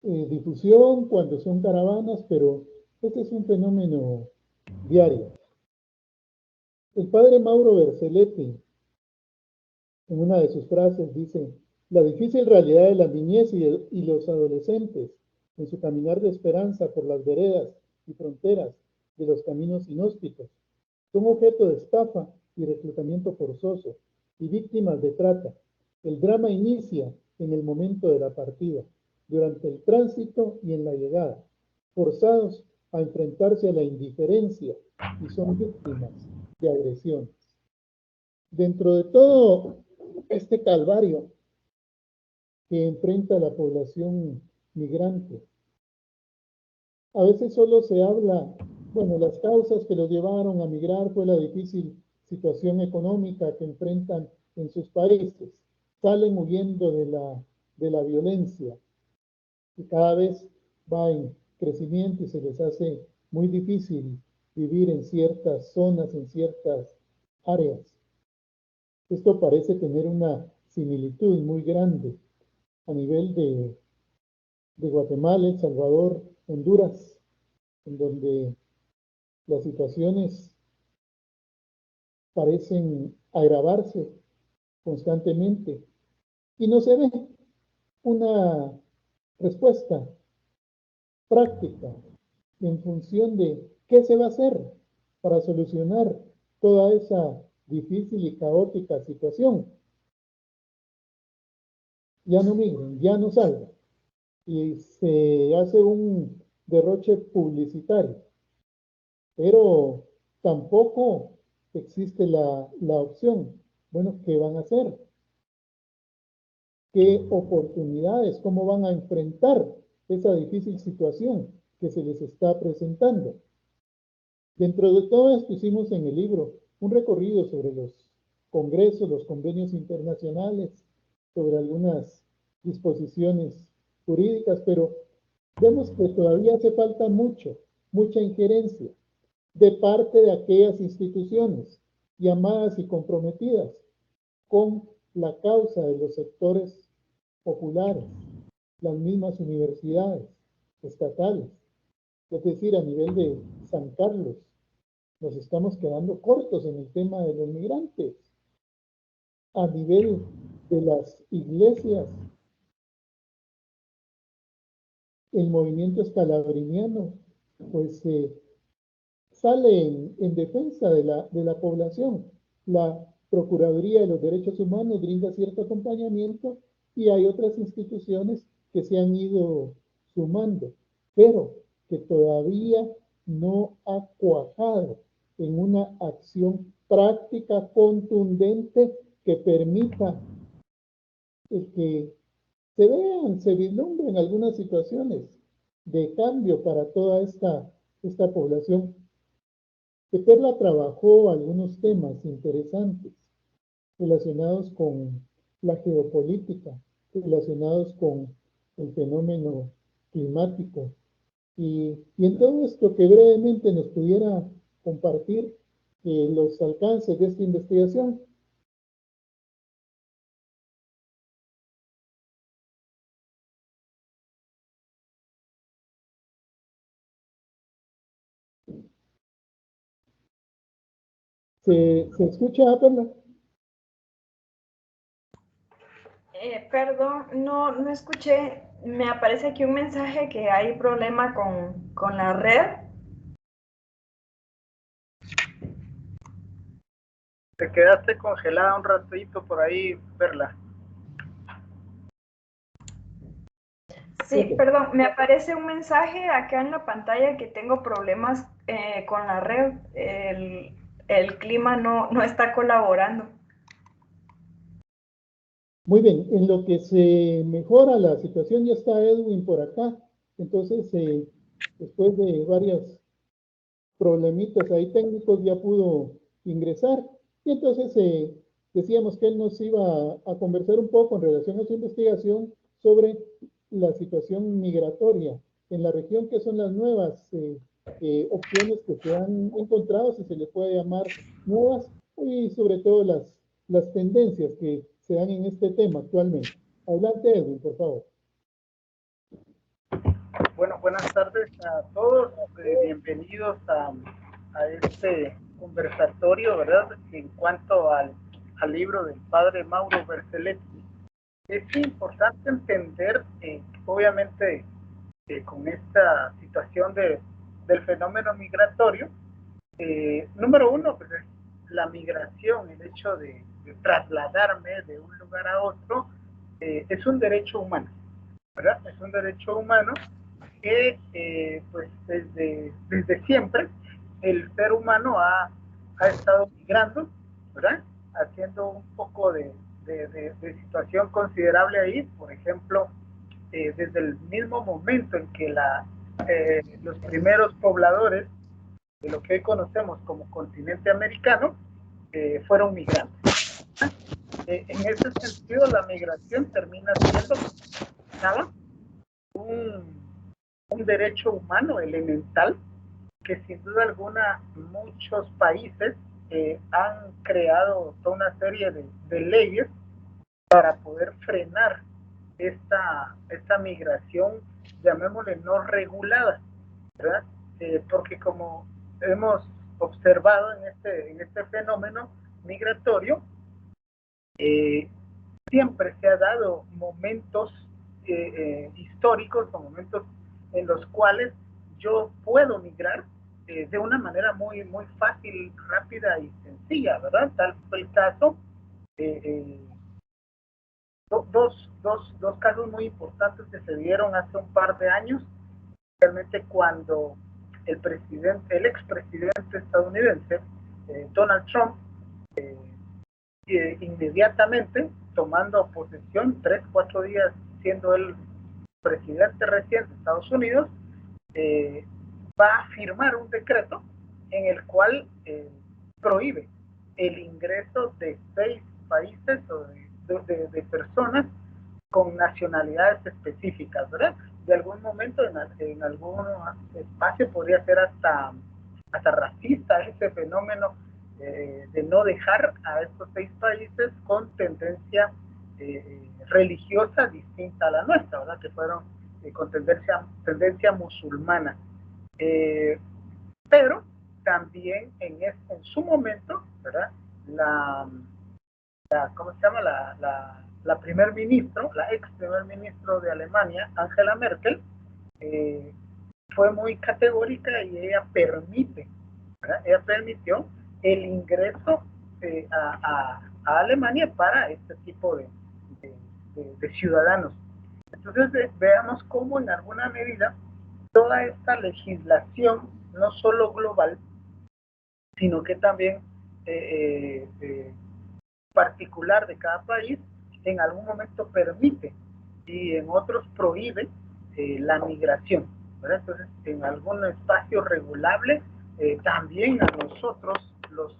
difusión cuando son caravanas, pero este es un fenómeno diario. El padre Mauro Berceletti, en una de sus frases, dice: la difícil realidad de la niñez y los adolescentes en su caminar de esperanza por las veredas y fronteras de los caminos inhóspitos. Son objeto de estafa y reclutamiento forzoso y víctimas de trata. El drama inicia en el momento de la partida, durante el tránsito y en la llegada, forzados a enfrentarse a la indiferencia y son víctimas de agresiones. Dentro de todo este calvario que enfrenta la población migrante, a veces solo se habla, bueno, las causas que los llevaron a migrar fue la difícil situación económica que enfrentan en sus países. Salen huyendo de la violencia y cada vez va en crecimiento y se les hace muy difícil vivir en ciertas zonas, en ciertas áreas. Esto parece tener una similitud muy grande a nivel de Guatemala, El Salvador, Honduras, en donde las situaciones parecen agravarse constantemente y no se ve una respuesta práctica en función de qué se va a hacer para solucionar toda esa difícil y caótica situación. Ya no migren, ya no salgan. Y se hace un derroche publicitario, pero tampoco existe la opción. Bueno, ¿qué van a hacer? ¿Qué oportunidades? ¿Cómo van a enfrentar esa difícil situación que se les está presentando? Dentro de todo esto hicimos en el libro un recorrido sobre los congresos, los convenios internacionales, sobre algunas disposiciones jurídicas, pero vemos que todavía hace falta mucha injerencia de parte de aquellas instituciones llamadas y comprometidas con la causa de los sectores populares, las mismas universidades estatales. Es decir, a nivel de San Carlos, nos estamos quedando cortos en el tema de los migrantes. A nivel de las iglesias, el movimiento escalabriniano, pues sale en defensa de la población. La Procuraduría de los Derechos Humanos brinda cierto acompañamiento y hay otras instituciones que se han ido sumando, pero que todavía no ha cuajado en una acción práctica contundente que permita que se vean, se vislumbren algunas situaciones de cambio para toda esta población. Perla trabajó algunos temas interesantes relacionados con la geopolítica, relacionados con el fenómeno climático. Y en todo esto que brevemente nos pudiera compartir los alcances de esta investigación. ¿Se escucha, Perla? Perdón, no escuché. Me aparece aquí un mensaje que hay problema con la red. Te quedaste congelada un ratito por ahí, Perla. Sí, perdón, me aparece un mensaje acá en la pantalla que tengo problemas con la red. El clima no está colaborando. Muy bien, en lo que se mejora la situación, ya está Edwin por acá. Entonces, después de varios problemitas ahí técnicos, ya pudo ingresar. Y entonces decíamos que él nos iba a conversar un poco en relación a su investigación sobre la situación migratoria en la región, que son las nuevas opciones que se han encontrado, si se le puede llamar nuevas, y sobre todo las tendencias que se dan en este tema actualmente. Adelante, Edwin, por favor. Bueno, buenas tardes a todos. Bienvenidos a este conversatorio, ¿verdad? En cuanto al libro del padre Mauro Bertoletti. Es importante entender, obviamente, con esta situación de del fenómeno migratorio, número uno, pues es la migración, el hecho de trasladarme de un lugar a otro, es un derecho humano, ¿verdad? Es un derecho humano que pues desde siempre el ser humano ha estado migrando, ¿verdad? Haciendo un poco de situación considerable ahí, por ejemplo, desde el mismo momento en que los primeros pobladores de lo que hoy conocemos como continente americano fueron migrantes. En ese sentido, la migración termina siendo un derecho humano elemental que sin duda alguna muchos países han creado toda una serie de leyes para poder frenar esta migración, llamémosle no regulada, ¿verdad? Porque como hemos observado en este fenómeno migratorio, siempre se ha dado momentos históricos o momentos en los cuales yo puedo migrar de una manera muy, muy fácil, rápida y sencilla, ¿verdad? Tal fue el caso. Dos casos muy importantes que se dieron hace un par de años, realmente cuando el expresidente estadounidense, Donald Trump, inmediatamente tomando posesión, 3-4 días siendo el presidente recién de Estados Unidos, va a firmar un decreto en el cual prohíbe el ingreso de 6 países o de personas con nacionalidades específicas, ¿verdad? De algún momento, en algún espacio podría ser hasta racista ese fenómeno de no dejar a estos 6 países con tendencia religiosa distinta a la nuestra, ¿verdad? Que fueron con tendencia musulmana. Pero también en su momento, ¿verdad? ¿Cómo se llama? La primer ministro, la ex primer ministro de Alemania, Angela Merkel, fue muy categórica y ella ¿verdad? Ella permitió el ingreso a Alemania para este tipo de ciudadanos. Entonces veamos cómo en alguna medida toda esta legislación, no solo global, sino que también particular de cada país, en algún momento permite y en otros prohíbe la migración, ¿verdad? Entonces, en algún espacio regulable, también a nosotros, los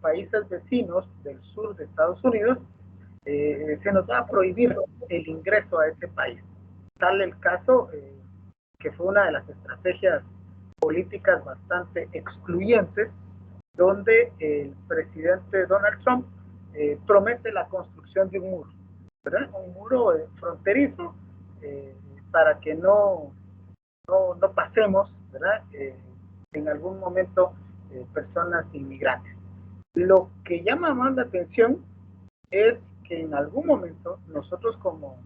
países vecinos del sur de Estados Unidos, se nos va a prohibir el ingreso a ese país. Tal el caso que fue una de las estrategias políticas bastante excluyentes, donde el presidente Donald Trump promete la construcción de un muro, ¿verdad? Un muro fronterizo para que no pasemos, ¿verdad? En algún momento personas inmigrantes. Lo que llama más la atención es que en algún momento nosotros como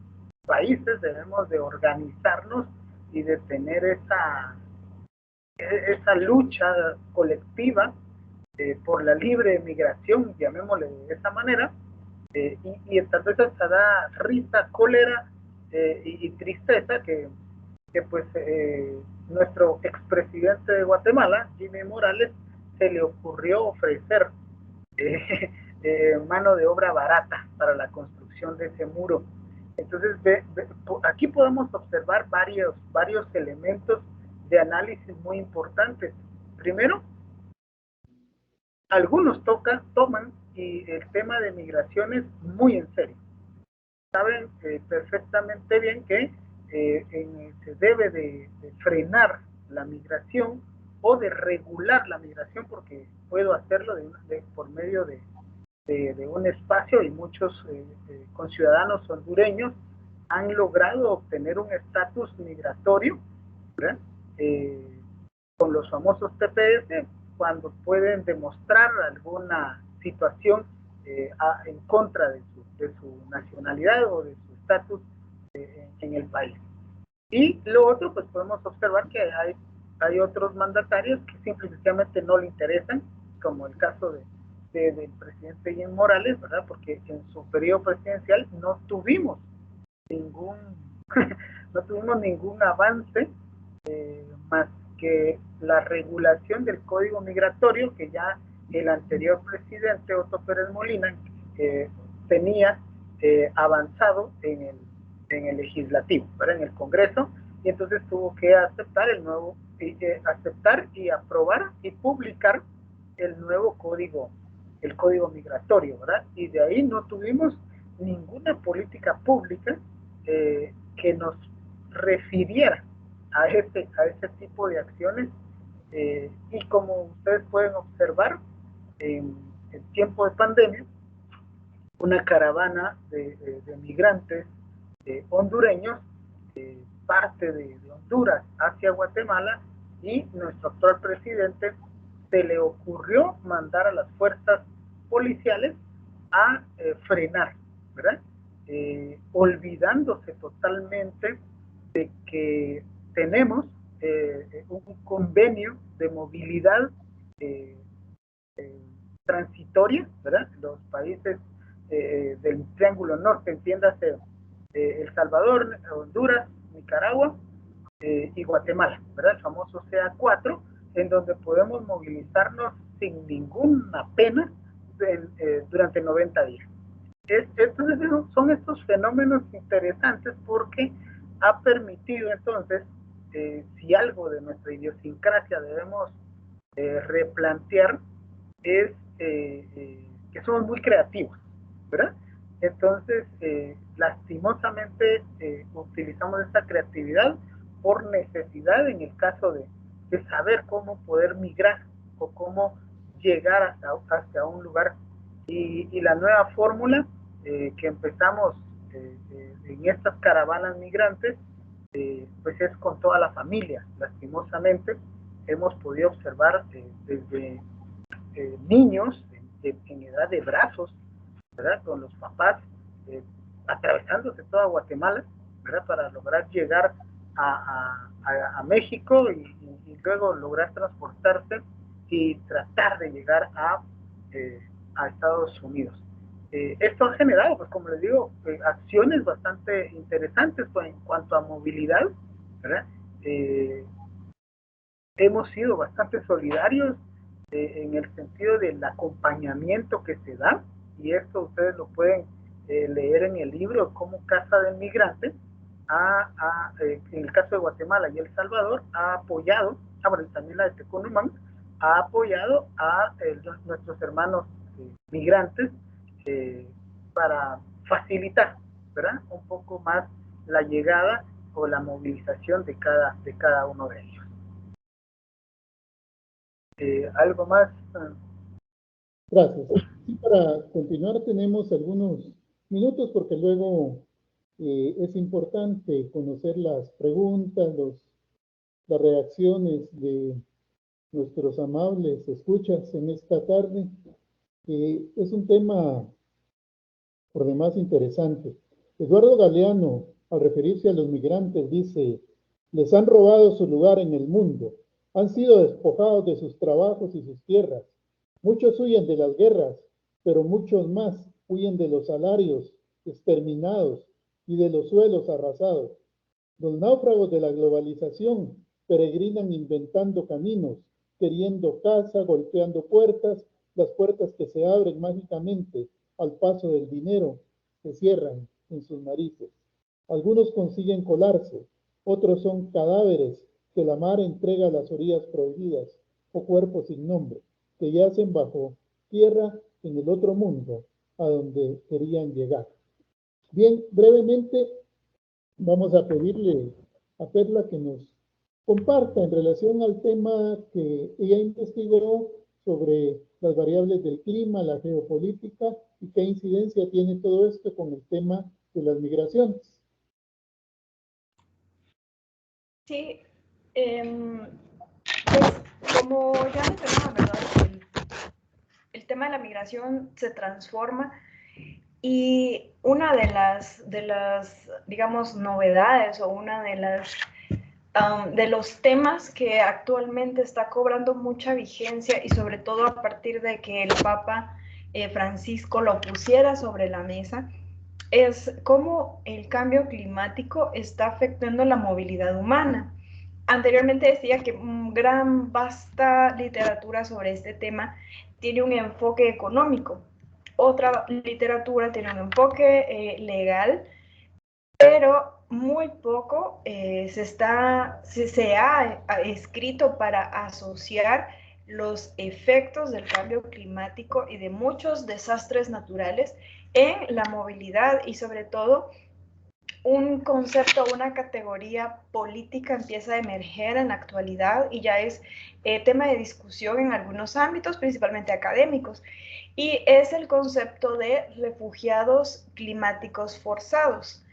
países debemos de organizarnos y de tener esa lucha colectiva por la libre migración, llamémosle de esa manera, y tal vez hasta da risa, cólera y tristeza que pues nuestro expresidente de Guatemala, Jimmy Morales, se le ocurrió ofrecer mano de obra barata para la construcción de ese muro. Entonces aquí podemos observar varios elementos de análisis muy importantes. Primero, algunos toman el tema de migraciones muy en serio. Saben perfectamente bien que se debe de frenar la migración o de regular la migración, porque puedo hacerlo por medio de un espacio, y muchos conciudadanos hondureños han logrado obtener un estatus migratorio, ¿verdad? Con los famosos TPS, cuando pueden demostrar alguna situación en contra de su nacionalidad o de su estatus en el país. Y lo otro, pues podemos observar que hay hay otros mandatarios que simplemente no le interesan, como el caso del presidente Evo Morales, ¿verdad? Porque en su periodo presidencial no tuvimos ningún avance más que la regulación del Código Migratorio que ya el anterior presidente Otto Pérez Molina tenía avanzado en el legislativo, ¿verdad? En el Congreso, y entonces tuvo que aceptar aceptar y aprobar y publicar el nuevo código, el Código Migratorio, ¿verdad? Y de ahí no tuvimos ninguna política pública que nos refiriera a ese tipo de acciones, y como ustedes pueden observar, en el tiempo de pandemia, una caravana de migrantes hondureños parte de Honduras hacia Guatemala, y nuestro actual presidente se le ocurrió mandar a las fuerzas policiales a frenar, ¿verdad? Olvidándose totalmente de que tenemos un convenio de movilidad transitoria, ¿verdad? Los países del Triángulo Norte, entiéndase, El Salvador, Honduras, Nicaragua y Guatemala, ¿verdad? El famoso CA4, en donde podemos movilizarnos sin ninguna pena durante 90 días. Entonces son estos fenómenos interesantes porque ha permitido entonces, si algo de nuestra idiosincrasia debemos replantear, es que somos muy creativos, ¿verdad? Entonces, lastimosamente, utilizamos esta creatividad por necesidad en el caso de saber cómo poder migrar o cómo llegar hasta un lugar. Y la nueva fórmula que empezamos en estas caravanas migrantes, pues es con toda la familia. Lastimosamente, hemos podido observar desde niños en edad de brazos, ¿verdad? Con los papás atravesándose toda Guatemala, ¿verdad? Para lograr llegar a México y luego lograr transportarse y tratar de llegar a Estados Unidos. Esto ha generado, pues como les digo, acciones bastante interesantes en cuanto a movilidad, ¿verdad? Hemos sido bastante solidarios en el sentido del acompañamiento que se da, y esto ustedes lo pueden leer en el libro Cómo Casa del Migrante. En el caso de Guatemala y El Salvador, ha apoyado, bueno, también la de Tecunumán, ha apoyado a nuestros hermanos migrantes para facilitar, ¿verdad?, un poco más la llegada o la movilización de cada uno de ellos. ¿Algo más? Gracias. Y para continuar tenemos algunos minutos porque luego es importante conocer las preguntas, las reacciones de nuestros amables escuchas en esta tarde. Es un tema por demás interesante. Eduardo Galeano, al referirse a los migrantes, dice: les han robado su lugar en el mundo, han sido despojados de sus trabajos y sus tierras. Muchos huyen de las guerras, pero muchos más huyen de los salarios exterminados y de los suelos arrasados. Los náufragos de la globalización peregrinan inventando caminos, queriendo casa, golpeando puertas, las puertas que se abren mágicamente al paso del dinero se cierran en sus narices. Algunos consiguen colarse, otros son cadáveres que la mar entrega a las orillas prohibidas o cuerpos sin nombre que yacen bajo tierra en el otro mundo a donde querían llegar. Bien, brevemente vamos a pedirle a Perla que nos comparta en relación al tema que ella investigó sobre las variables del clima, la geopolítica y qué incidencia tiene todo esto con el tema de las migraciones. Sí, pues como ya mencionaba, ¿verdad? El tema de la migración se transforma, y una de las digamos, novedades, o una de las de los temas que actualmente está cobrando mucha vigencia y sobre todo a partir de que el Papa Francisco lo pusiera sobre la mesa, es cómo el cambio climático está afectando la movilidad humana. Anteriormente decía que vasta literatura sobre este tema tiene un enfoque económico. Otra literatura tiene un enfoque legal, pero muy poco se ha escrito para asociar los efectos del cambio climático y de muchos desastres naturales en la movilidad y sobre todo un concepto, una categoría política empieza a emerger en la actualidad y ya es tema de discusión en algunos ámbitos, principalmente académicos, y es el concepto de refugiados climáticos forzados.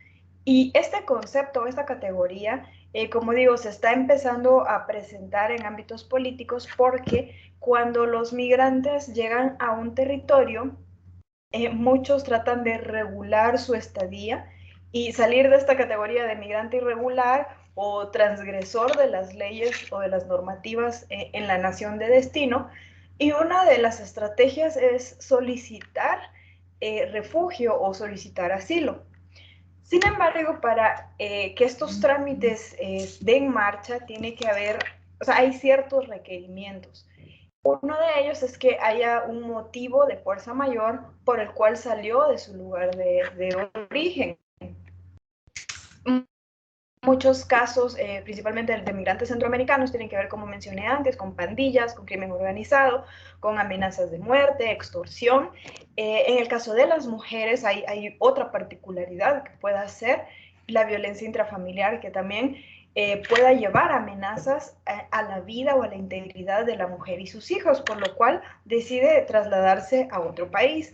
Y este concepto, esta categoría, como digo, se está empezando a presentar en ámbitos políticos porque cuando los migrantes llegan a un territorio, muchos tratan de regular su estadía y salir de esta categoría de migrante irregular o transgresor de las leyes o de las normativas en la nación de destino. Y una de las estrategias es solicitar refugio o solicitar asilo. Sin embargo, para que estos trámites den marcha, tiene que haber, o sea, hay ciertos requerimientos. Uno de ellos es que haya un motivo de fuerza mayor por el cual salió de su lugar de origen. Muchos casos, principalmente de migrantes centroamericanos, tienen que ver, como mencioné antes, con pandillas, con crimen organizado, con amenazas de muerte, extorsión. En el caso de las mujeres hay otra particularidad que pueda ser la violencia intrafamiliar, que también pueda llevar amenazas a la vida o a la integridad de la mujer y sus hijos, por lo cual decide trasladarse a otro país.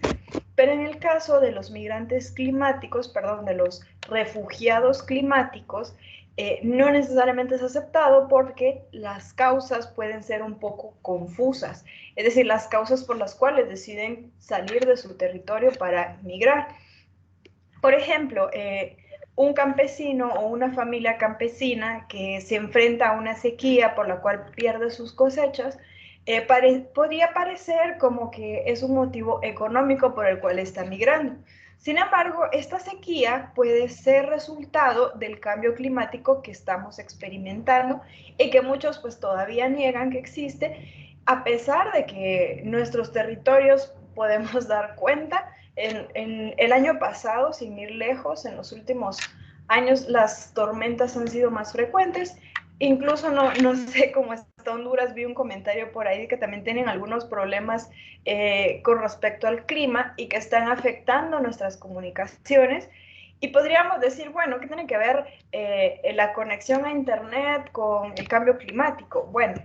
Pero en el caso de los migrantes climáticos, perdón, de los refugiados climáticos, no necesariamente es aceptado porque las causas pueden ser un poco confusas. Es decir, las causas por las cuales deciden salir de su territorio para migrar. Por ejemplo, un campesino o una familia campesina que se enfrenta a una sequía por la cual pierde sus cosechas, podría parecer como que es un motivo económico por el cual está migrando. Sin embargo, esta sequía puede ser resultado del cambio climático que estamos experimentando y que muchos pues todavía niegan que existe, a pesar de que nuestros territorios podemos dar cuenta. En el año pasado, sin ir lejos, en los últimos años las tormentas han sido más frecuentes. Incluso no sé cómo está Honduras, vi un comentario por ahí que también tienen algunos problemas con respecto al clima y que están afectando nuestras comunicaciones. Y podríamos decir, bueno, ¿qué tiene que ver la conexión a Internet con el cambio climático? Bueno,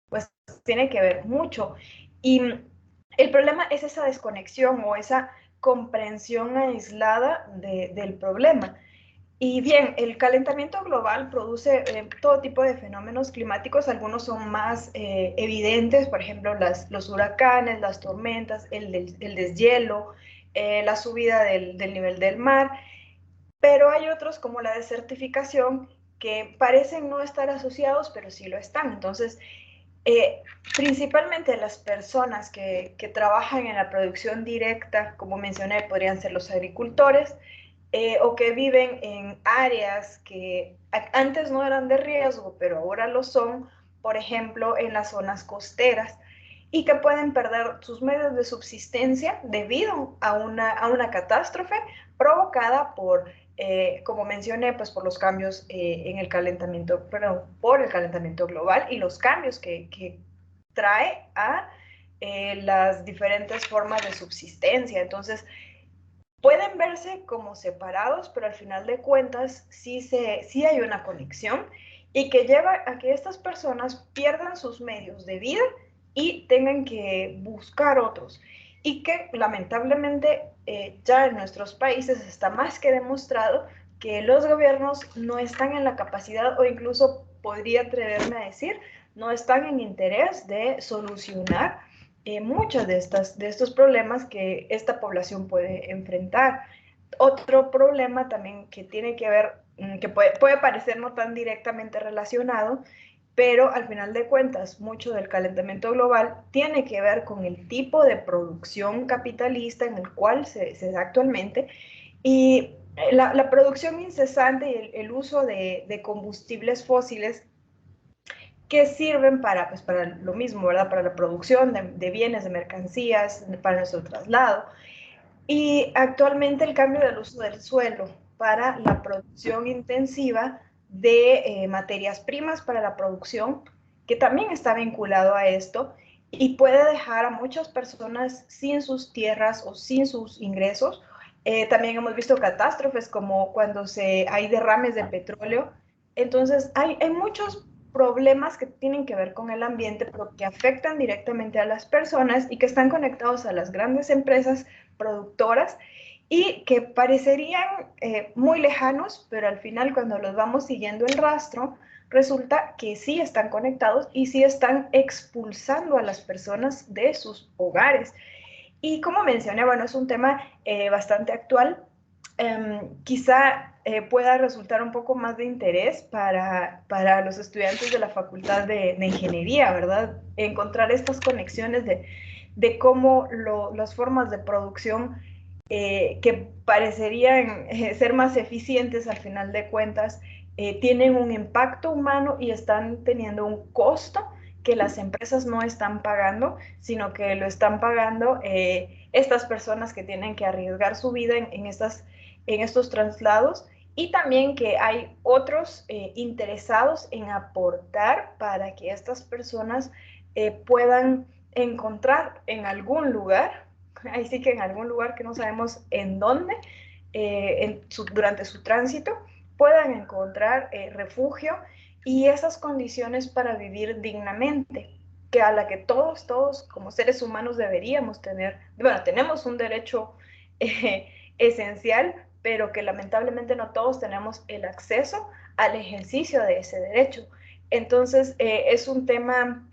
pues tiene que ver mucho. Y el problema es esa desconexión o esa comprensión aislada del problema. Y bien, el calentamiento global produce todo tipo de fenómenos climáticos, algunos son más evidentes, por ejemplo, los huracanes, las tormentas, el deshielo, la subida del nivel del mar, pero hay otros como la desertificación que parecen no estar asociados, pero sí lo están. Entonces, principalmente las personas que trabajan en la producción directa, como mencioné, podrían ser los agricultores, o que viven en áreas que antes no eran de riesgo, pero ahora lo son, por ejemplo, en las zonas costeras, y que pueden perder sus medios de subsistencia debido a una catástrofe provocada por, como mencioné, pues por los cambios en el calentamiento, perdón, por el calentamiento global y los cambios que trae a las diferentes formas de subsistencia. Entonces, pueden verse como separados, pero al final de cuentas sí hay una conexión y que lleva a que estas personas pierdan sus medios de vida y tengan que buscar otros. Y que lamentablemente ya en nuestros países está más que demostrado que los gobiernos no están en la capacidad, o incluso podría atreverme a decir, no están en interés de solucionar muchos de estos problemas que esta población puede enfrentar. otro problema también que tiene que ver, que puede parecer no tan directamente relacionado, pero al final de cuentas, mucho del calentamiento global tiene que ver con el tipo de producción capitalista en el cual se da actualmente, y la producción incesante y el uso de combustibles fósiles que sirven pues para lo mismo, ¿verdad? Para la producción de bienes, de mercancías, para nuestro traslado. Y actualmente el cambio del uso del suelo para la producción intensiva de materias primas para la producción, que también está vinculado a esto y puede dejar a muchas personas sin sus tierras o sin sus ingresos. También hemos visto catástrofes como cuando hay derrames de petróleo. Entonces hay muchos problemas que tienen que ver con el ambiente, pero que afectan directamente a las personas y que están conectados a las grandes empresas productoras y que parecerían muy lejanos, pero al final cuando los vamos siguiendo el rastro, resulta que sí están conectados y sí están expulsando a las personas de sus hogares. Y como mencioné, bueno, es un tema bastante actual. Quizá pueda resultar un poco más de interés para los estudiantes de la Facultad de Ingeniería, ¿verdad? Encontrar estas conexiones de cómo las formas de producción que parecerían ser más eficientes al final de cuentas, tienen un impacto humano y están teniendo un costo que las empresas no están pagando, sino que lo están pagando estas personas que tienen que arriesgar su vida en estos traslados, y también que hay otros interesados en aportar para que estas personas puedan encontrar en algún lugar, ahí sí que en algún lugar que no sabemos en dónde, durante su tránsito, puedan encontrar refugio y esas condiciones para vivir dignamente, que a la que todos como seres humanos deberíamos tener. Bueno, tenemos un derecho esencial, pero que lamentablemente no todos tenemos el acceso al ejercicio de ese derecho. Entonces, es un tema,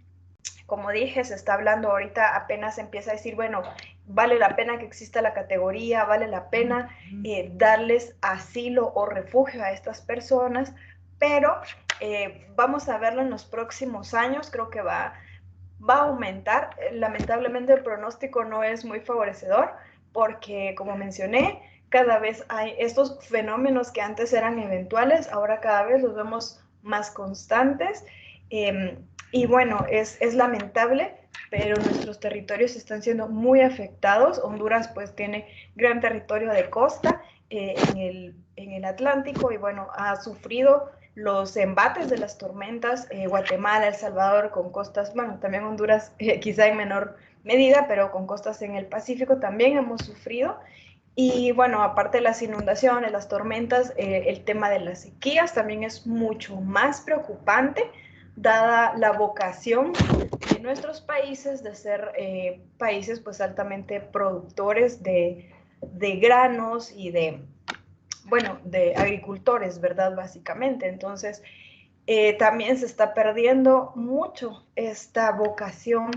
como dije, se está hablando ahorita, apenas empieza a decir, bueno, vale la pena que exista la categoría, vale la pena darles asilo o refugio a estas personas, pero vamos a verlo en los próximos años, creo que va a aumentar. Lamentablemente el pronóstico no es muy favorecedor porque, como mencioné, cada vez hay estos fenómenos que antes eran eventuales, ahora cada vez los vemos más constantes. Y bueno, es lamentable, pero nuestros territorios están siendo muy afectados. Honduras pues tiene gran territorio de costa en el Atlántico y bueno, ha sufrido los embates de las tormentas. Guatemala, El Salvador con costas, bueno, también Honduras quizá en menor medida, pero con costas en el Pacífico también hemos sufrido. Y bueno, aparte de las inundaciones, las tormentas, el tema de las sequías también es mucho más preocupante, dada la vocación de nuestros países de ser países pues altamente productores de granos y bueno, de agricultores, ¿verdad? Básicamente. Entonces, también se está perdiendo mucho esta vocación,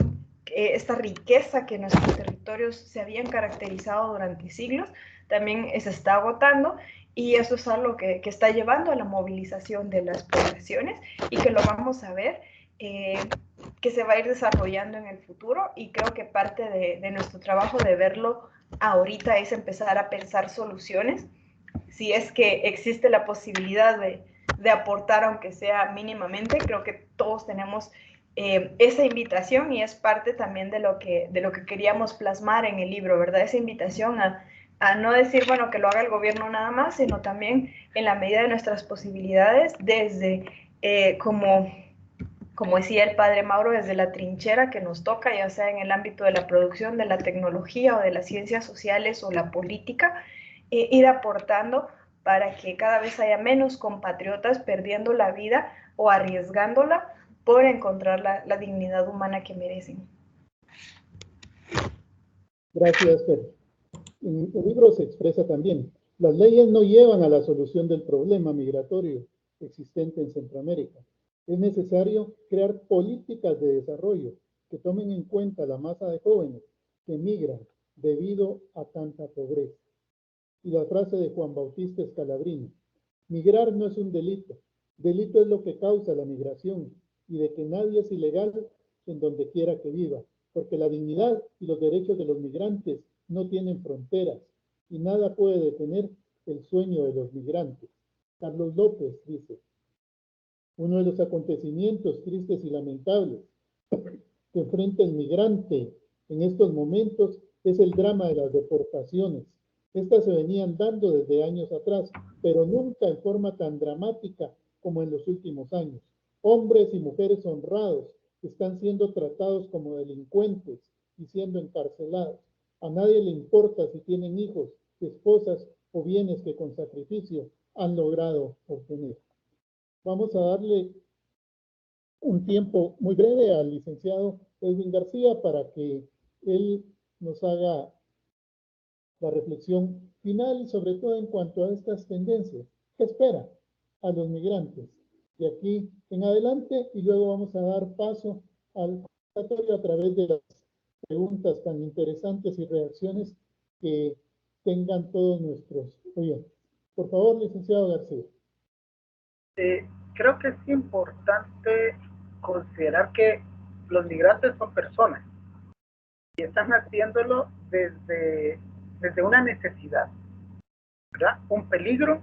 esta riqueza que nuestros territorios se habían caracterizado durante siglos, también se está agotando, y eso es algo que está llevando a la movilización de las poblaciones y que lo vamos a ver, que se va a ir desarrollando en el futuro, y creo que parte de nuestro trabajo de verlo ahorita es empezar a pensar soluciones, si es que existe la posibilidad de aportar, aunque sea mínimamente. Creo que todos tenemos esa invitación, y es parte también de lo que queríamos plasmar en el libro, ¿verdad? Esa invitación a no decir, bueno, que lo haga el gobierno nada más, sino también en la medida de nuestras posibilidades, desde como decía el padre Mauro, desde la trinchera que nos toca, ya sea en el ámbito de la producción, de la tecnología o de las ciencias sociales o la política, ir aportando para que cada vez haya menos compatriotas perdiendo la vida o arriesgándola por encontrar la dignidad humana que merecen. Gracias, Fer. En el libro se expresa también, las leyes no llevan a la solución del problema migratorio existente en Centroamérica. Es necesario crear políticas de desarrollo que tomen en cuenta la masa de jóvenes que migran debido a tanta pobreza. Y la frase de Juan Bautista Scalabrino: migrar no es un delito. Delito es lo que causa la migración, y de que nadie es ilegal en donde quiera que viva, porque la dignidad y los derechos de los migrantes no tienen fronteras, y nada puede detener el sueño de los migrantes. Carlos López dice: uno de los acontecimientos tristes y lamentables que enfrenta el migrante en estos momentos es el drama de las deportaciones. Estas se venían dando desde años atrás, pero nunca en forma tan dramática como en los últimos años. Hombres y mujeres honrados están siendo tratados como delincuentes y siendo encarcelados. A nadie le importa si tienen hijos, esposas o bienes que con sacrificio han logrado obtener. Vamos a darle un tiempo muy breve al licenciado Edwin García para que él nos haga la reflexión final, sobre todo en cuanto a estas tendencias. ¿Qué espera a los migrantes de aquí en adelante? Y luego vamos a dar paso al conversatorio a través de las preguntas tan interesantes y reacciones que tengan todos nuestros oyentes. Por favor, licenciado García. Creo que es importante considerar que los migrantes son personas y están haciéndolo desde una necesidad, ¿verdad? Un peligro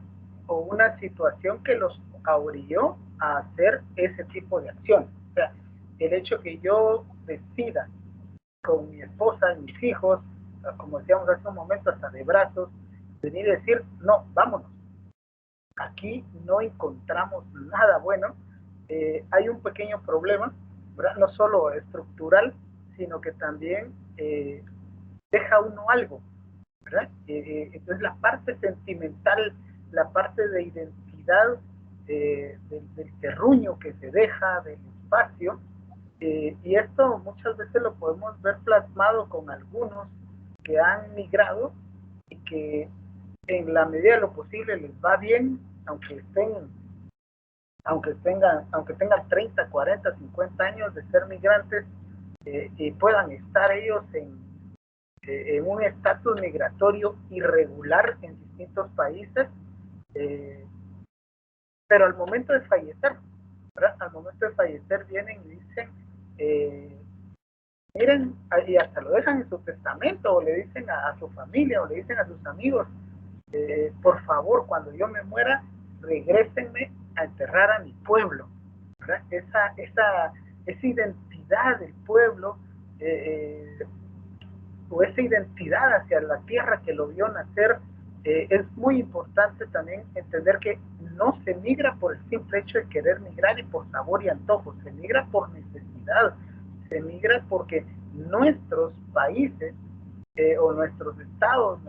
o una situación que los orilló a hacer ese tipo de acción. O sea, el hecho que yo decida con mi esposa y mis hijos, como decíamos hace un momento, hasta de brazos, venir y decir, no, vámonos. Aquí no encontramos nada bueno. Hay un pequeño problema, ¿verdad? No solo estructural, sino que también deja uno algo, ¿verdad? Entonces la parte sentimental, la parte de identidad del terruño que se deja, del espacio, y esto muchas veces lo podemos ver plasmado con algunos que han migrado y que en la medida de lo posible les va bien, aunque tengan 30, 40, 50 años de ser migrantes, y puedan estar ellos en un estatus migratorio irregular en distintos países, pero al momento de fallecer, ¿verdad? Al momento de fallecer vienen y dicen, miren, y hasta lo dejan en su testamento, o le dicen a su familia, o le dicen a sus amigos, por favor, cuando yo me muera, regrésenme a enterrar a mi pueblo, ¿verdad? Esa identidad del pueblo, o esa identidad hacia la tierra que lo vio nacer, es muy importante también entender que no se migra por el simple hecho de querer migrar y por sabor y antojo, se migra por necesidad, se migra porque nuestros países o nuestros estados,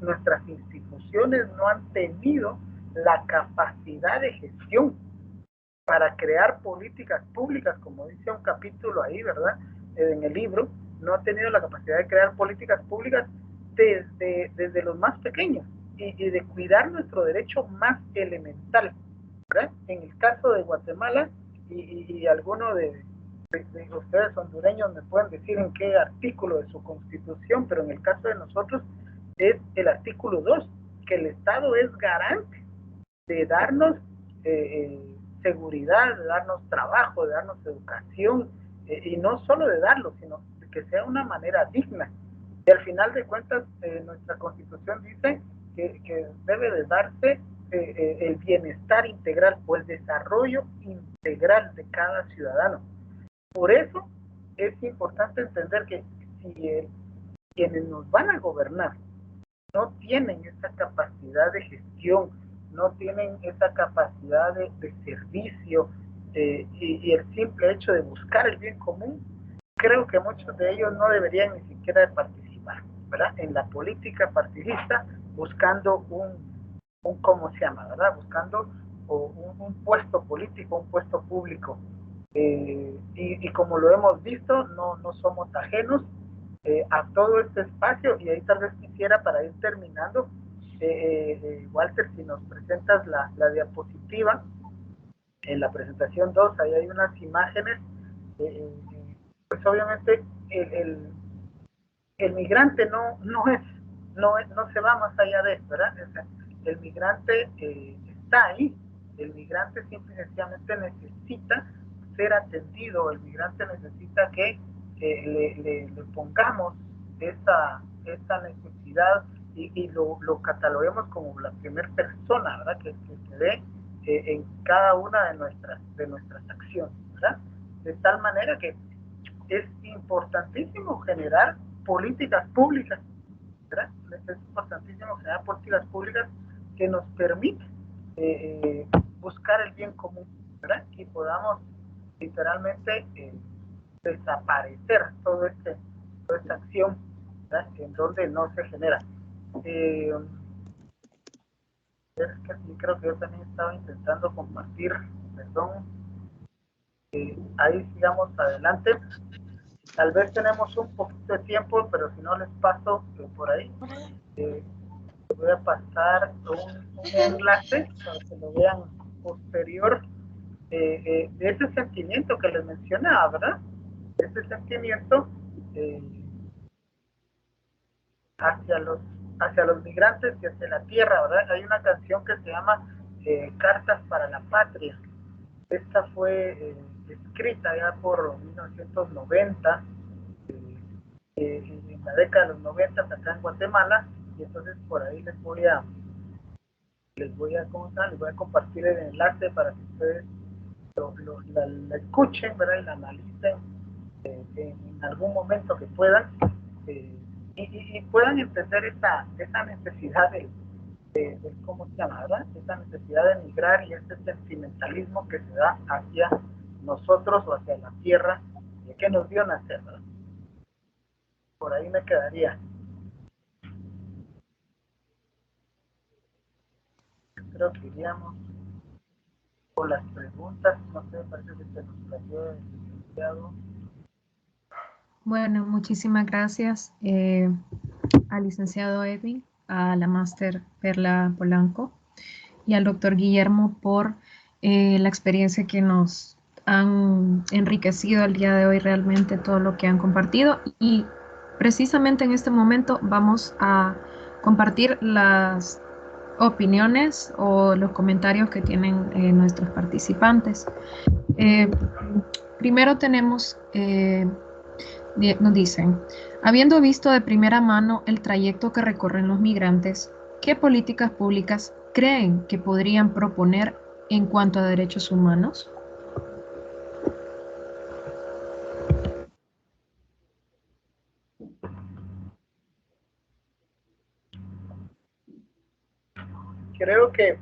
nuestras instituciones no han tenido la capacidad de gestión para crear políticas públicas, como dice un capítulo ahí, ¿verdad? En el libro, no han tenido la capacidad de crear políticas públicas desde los más pequeños y de cuidar nuestro derecho más elemental, ¿verdad? En el caso de Guatemala, y alguno de ustedes hondureños me pueden decir en qué artículo de su constitución, pero en el caso de nosotros es el artículo 2, que el Estado es garante de darnos seguridad, de darnos trabajo, de darnos educación, y no solo de darlo, sino de que sea una manera digna. Y al final de cuentas, nuestra constitución dice que debe de darse el bienestar integral o el desarrollo integral de cada ciudadano. Por eso es importante entender que si quienes nos van a gobernar no tienen esa capacidad de gestión, no tienen esa capacidad de servicio, y el simple hecho de buscar el bien común, creo que muchos de ellos no deberían ni siquiera de participar, ¿verdad? En la política partidista, buscando un ¿cómo se llama? ¿Verdad? Buscando un puesto político, un puesto público. Y como lo hemos visto, no somos ajenos a todo este espacio, y ahí tal vez quisiera, para ir terminando, Walter, si nos presentas la diapositiva, en la presentación 2, ahí hay unas imágenes, pues obviamente el migrante no es no se va más allá de eso, ¿verdad? O sea, el migrante está ahí, el migrante simple y sencillamente necesita ser atendido, el migrante necesita que le pongamos esa necesidad y lo cataloguemos como la primera persona, ¿verdad? Que se ve en cada una de nuestras acciones, ¿verdad? De tal manera que es importantísimo generar políticas públicas, ¿verdad? Es importantísimo generar políticas públicas que nos permitan buscar el bien común, ¿verdad? Y podamos literalmente desaparecer toda esta acción, ¿verdad? En donde no se genera. Es que sí, creo que yo también estaba intentando compartir, perdón. Ahí sigamos adelante. Tal vez tenemos un poquito de tiempo, pero si no les paso por ahí. Voy a pasar un enlace para que lo vean posterior de ese sentimiento que les mencionaba, ¿verdad? Ese sentimiento hacia los migrantes y hacia la tierra, ¿verdad? Hay una canción que se llama Cartas para la Patria. Esta fue escrita ya por 1990, en la década de los 90 acá en Guatemala, y entonces por ahí les voy a compartir el enlace para que ustedes la escuchen, ¿verdad? Y la analicen en algún momento que puedan y puedan entender esa necesidad de ¿cómo se llama, verdad? Esa necesidad de migrar y ese sentimentalismo que se da hacia nosotros o hacia la tierra que nos dio nacer, ¿verdad? Por ahí me quedaría. Creo que iríamos con las preguntas. No sé, parece que se nos cayó el licenciado. Bueno, muchísimas gracias al licenciado Edwin, a la máster Perla Polanco y al doctor Guillermo por la experiencia que nos han enriquecido el día de hoy, realmente todo lo que han compartido. Y precisamente en este momento vamos a compartir las opiniones o los comentarios que tienen nuestros participantes. Primero tenemos, nos dicen, habiendo visto de primera mano el trayecto que recorren los migrantes, ¿qué políticas públicas creen que podrían proponer en cuanto a derechos humanos? Creo que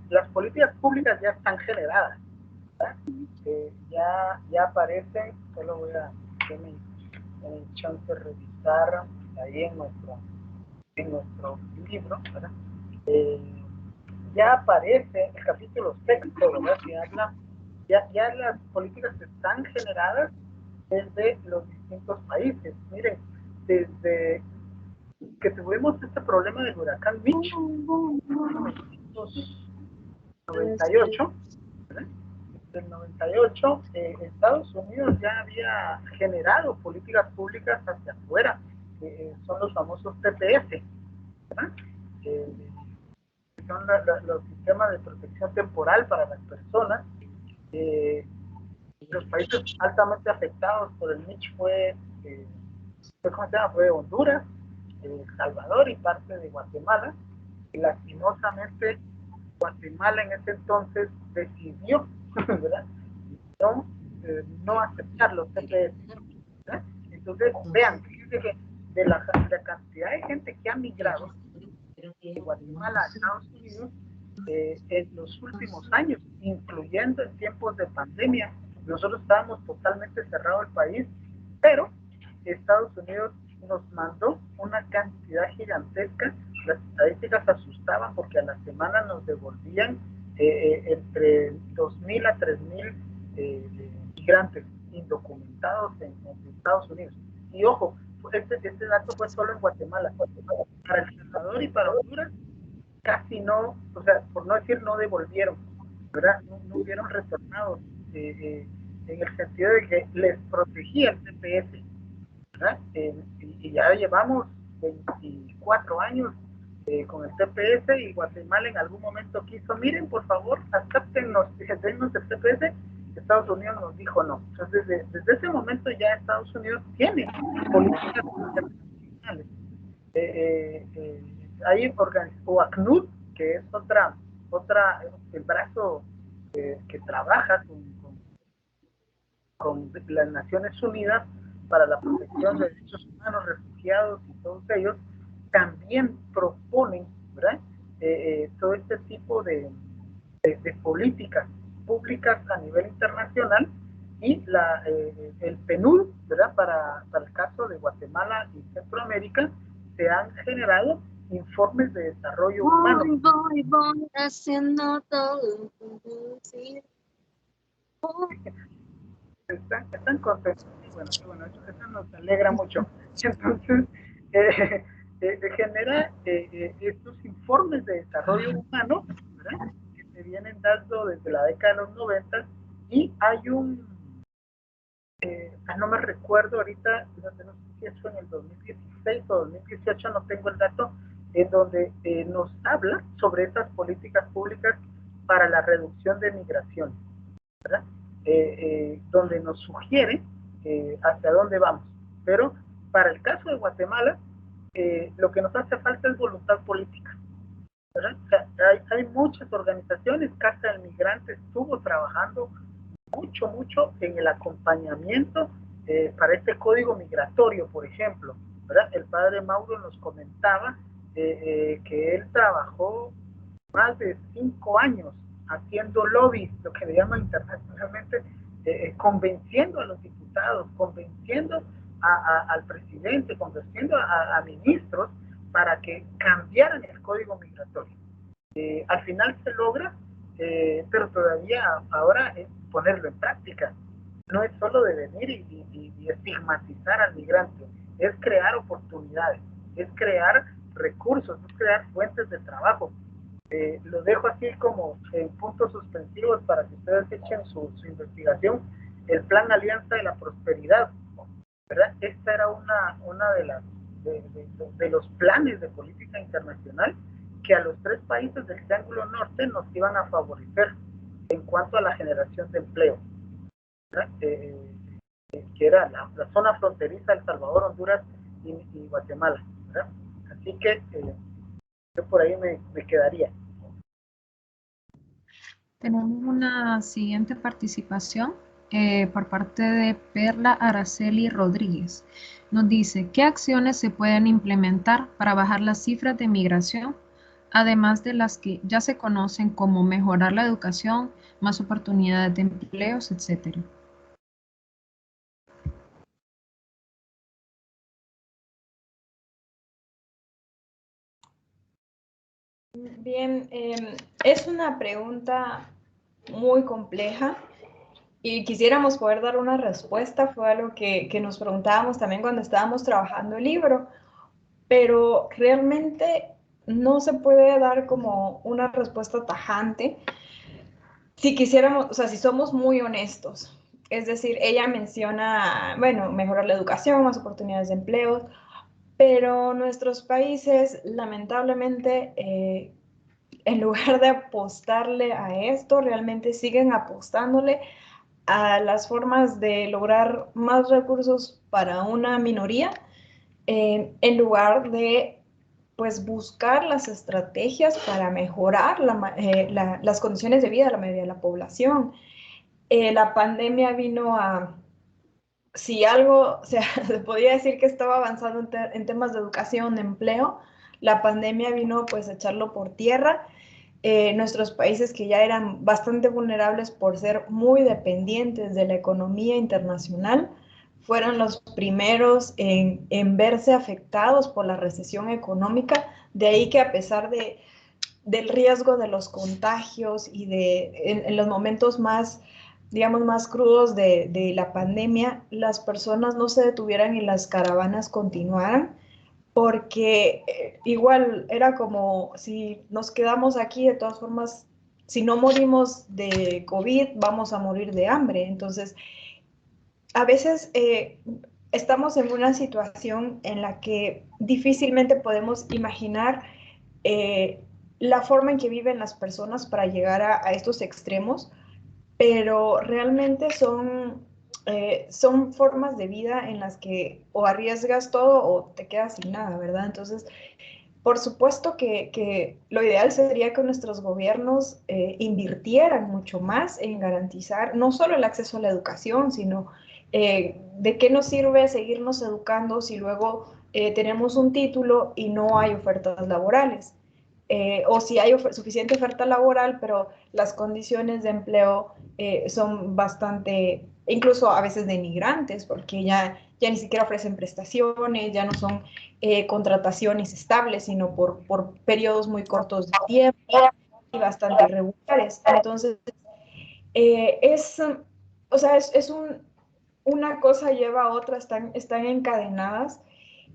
las políticas públicas ya están generadas, ¿verdad? Ya aparecen. Solo voy a tener el chance de revisar ahí en nuestro libro, ¿verdad? Ya aparece el capítulo 6, ¿verdad? Que habla, ya las políticas están generadas desde los distintos países. Miren, desde que tuvimos este problema del huracán Mitch en 1998, ¿verdad? Del 98, Estados Unidos ya había generado políticas públicas hacia afuera, son los famosos TPS, ¿verdad? Son los sistemas de protección temporal para las personas. Los países altamente afectados por el Mitch fue Honduras, El Salvador y parte de Guatemala. Y lastimosamente Guatemala en ese entonces decidió, ¿verdad? no aceptar los TPS, ¿verdad? Entonces vean, fíjense que de la cantidad de gente que ha migrado de Guatemala a Estados Unidos en los últimos años, incluyendo en tiempos de pandemia, nosotros estábamos totalmente cerrado el país, pero Estados Unidos nos mandó una cantidad gigantesca. Las estadísticas asustaban porque a la semana nos devolvían entre 2.000 a 3.000 migrantes indocumentados en Estados Unidos. Y ojo, este dato fue solo en Guatemala. Para El Salvador y para Honduras casi no, o sea, por no decir no devolvieron, ¿verdad? No hubieron retornados en el sentido de que les protegía el TPS. ¿verdad? Y ya llevamos 24 años con el TPS, y Guatemala en algún momento quiso, miren, por favor, acéptennos, dennos el TPS. Estados Unidos nos dijo no. Entonces, desde ese momento ya Estados Unidos tiene políticas internacionales. Hay o ACNUR, que es otra el brazo que trabaja con las Naciones Unidas para la protección de derechos humanos, refugiados y todos ellos, también proponen, ¿verdad? Todo este tipo de políticas públicas a nivel internacional, y el PNUD, ¿verdad? Para el caso de Guatemala y Centroamérica, se han generado informes de desarrollo humano. Voy haciendo todo. Sí. Están contentos. Bueno, eso nos alegra mucho. Entonces, genera estos informes de desarrollo humano, ¿verdad? Que se vienen dando desde la década de los 90, y hay no me recuerdo ahorita, no sé si eso en el 2016 o 2018, no tengo el dato, en donde nos habla sobre estas políticas públicas para la reducción de migración, ¿verdad? Donde nos sugiere hacia dónde vamos. Pero para el caso de Guatemala, lo que nos hace falta es voluntad política, ¿verdad? O sea, hay muchas organizaciones. Casa del Migrante estuvo trabajando mucho en el acompañamiento para este código migratorio, por ejemplo, ¿verdad? El padre Mauro nos comentaba que él trabajó más de 5 años haciendo lobby, lo que le llaman internacionalmente, convenciendo a los diputados, convenciendo al presidente, convenciendo a ministros para que cambiaran el código migratorio. Al final se logra, pero todavía ahora es ponerlo en práctica. No es solo de venir y estigmatizar al migrante, es crear oportunidades, es crear recursos, es crear fuentes de trabajo. Lo dejo así como en puntos suspensivos para que ustedes echen su investigación. El Plan Alianza de la Prosperidad, ¿verdad? Esta era una de los planes de política internacional que a los 3 países del Triángulo Norte nos iban a favorecer en cuanto a la generación de empleo, que era la zona fronteriza, El Salvador, Honduras y Guatemala, ¿verdad? Así que yo por ahí me quedaría. Tenemos una siguiente participación por parte de Perla Araceli Rodríguez. Nos dice, ¿qué acciones se pueden implementar para bajar las cifras de migración, además de las que ya se conocen, como mejorar la educación, más oportunidades de empleos, etcétera? Bien, es una pregunta muy compleja y quisiéramos poder dar una respuesta. Fue algo que nos preguntábamos también cuando estábamos trabajando el libro, pero realmente no se puede dar como una respuesta tajante si quisiéramos, o sea, si somos muy honestos. Es decir, ella menciona, bueno, mejorar la educación, más oportunidades de empleo, pero nuestros países, lamentablemente, en lugar de apostarle a esto, realmente siguen apostándole a las formas de lograr más recursos para una minoría, en lugar de pues buscar las estrategias para mejorar las condiciones de vida de la mayoría de la población. La pandemia vino a, si algo, o sea, se podía decir que estaba avanzando en temas de educación, de empleo, la pandemia vino pues a echarlo por tierra. Nuestros países, que ya eran bastante vulnerables por ser muy dependientes de la economía internacional, fueron los primeros en verse afectados por la recesión económica. De ahí que, a pesar del riesgo de los contagios y en los momentos más, digamos, más crudos de la pandemia, las personas no se detuvieran y las caravanas continuaran, porque igual era como, si nos quedamos aquí, de todas formas, si no morimos de COVID, vamos a morir de hambre. Entonces, a veces estamos en una situación en la que difícilmente podemos imaginar la forma en que viven las personas para llegar a estos extremos, pero realmente son formas de vida en las que o arriesgas todo o te quedas sin nada, ¿verdad? Entonces, por supuesto que lo ideal sería que nuestros gobiernos invirtieran mucho más en garantizar no solo el acceso a la educación, sino de qué nos sirve seguirnos educando si luego tenemos un título y no hay ofertas laborales. O si hay suficiente oferta laboral, pero las condiciones de empleo son bastante, incluso a veces denigrantes, porque ya ni siquiera ofrecen prestaciones, ya no son contrataciones estables, sino por periodos muy cortos de tiempo y bastante irregulares. Entonces, o sea, una cosa lleva a otra, están encadenadas.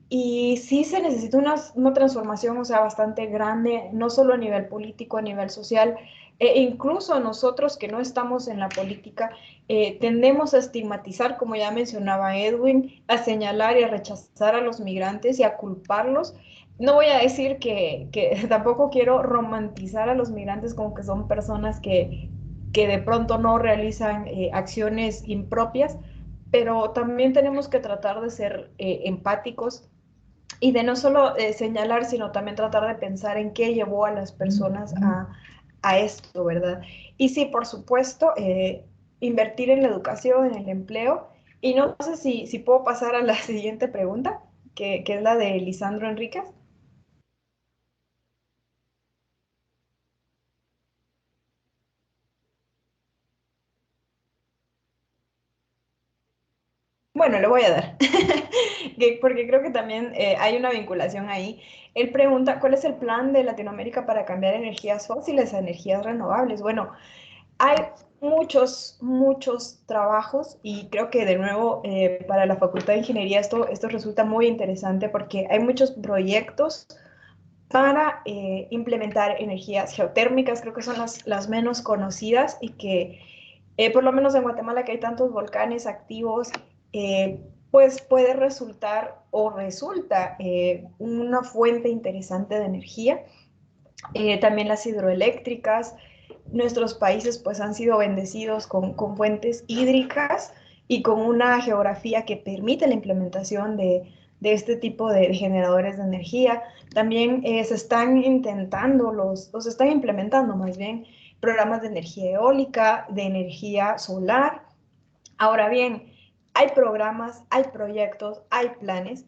Y sí se necesita una transformación, o sea, bastante grande, no solo a nivel político, a nivel social, e incluso nosotros que no estamos en la política, tendemos a estigmatizar, como ya mencionaba Edwin, a señalar y a rechazar a los migrantes y a culparlos. No voy a decir que tampoco quiero romantizar a los migrantes como que son personas que de pronto no realizan acciones impropias, pero también tenemos que tratar de ser empáticos y de no solo señalar, sino también tratar de pensar en qué llevó a las personas a esto, ¿verdad? Y sí, por supuesto, invertir en la educación, en el empleo. Y no sé si puedo pasar a la siguiente pregunta, que es la de Lisandro Enríquez. Bueno, le voy a dar, porque creo que también hay una vinculación ahí. Él pregunta, ¿cuál es el plan de Latinoamérica para cambiar energías fósiles a energías renovables? Bueno, hay muchos trabajos y creo que de nuevo para la Facultad de Ingeniería esto resulta muy interesante porque hay muchos proyectos para implementar energías geotérmicas, creo que son las menos conocidas y que por lo menos en Guatemala que hay tantos volcanes activos, pues puede resultar o resulta una fuente interesante de energía. También las hidroeléctricas. Nuestros países pues han sido bendecidos con fuentes hídricas y con una geografía que permite la implementación de este tipo de generadores de energía. También se están intentando o se están implementando más bien programas de energía eólica, de energía solar. Ahora bien, hay programas, hay proyectos, hay planes.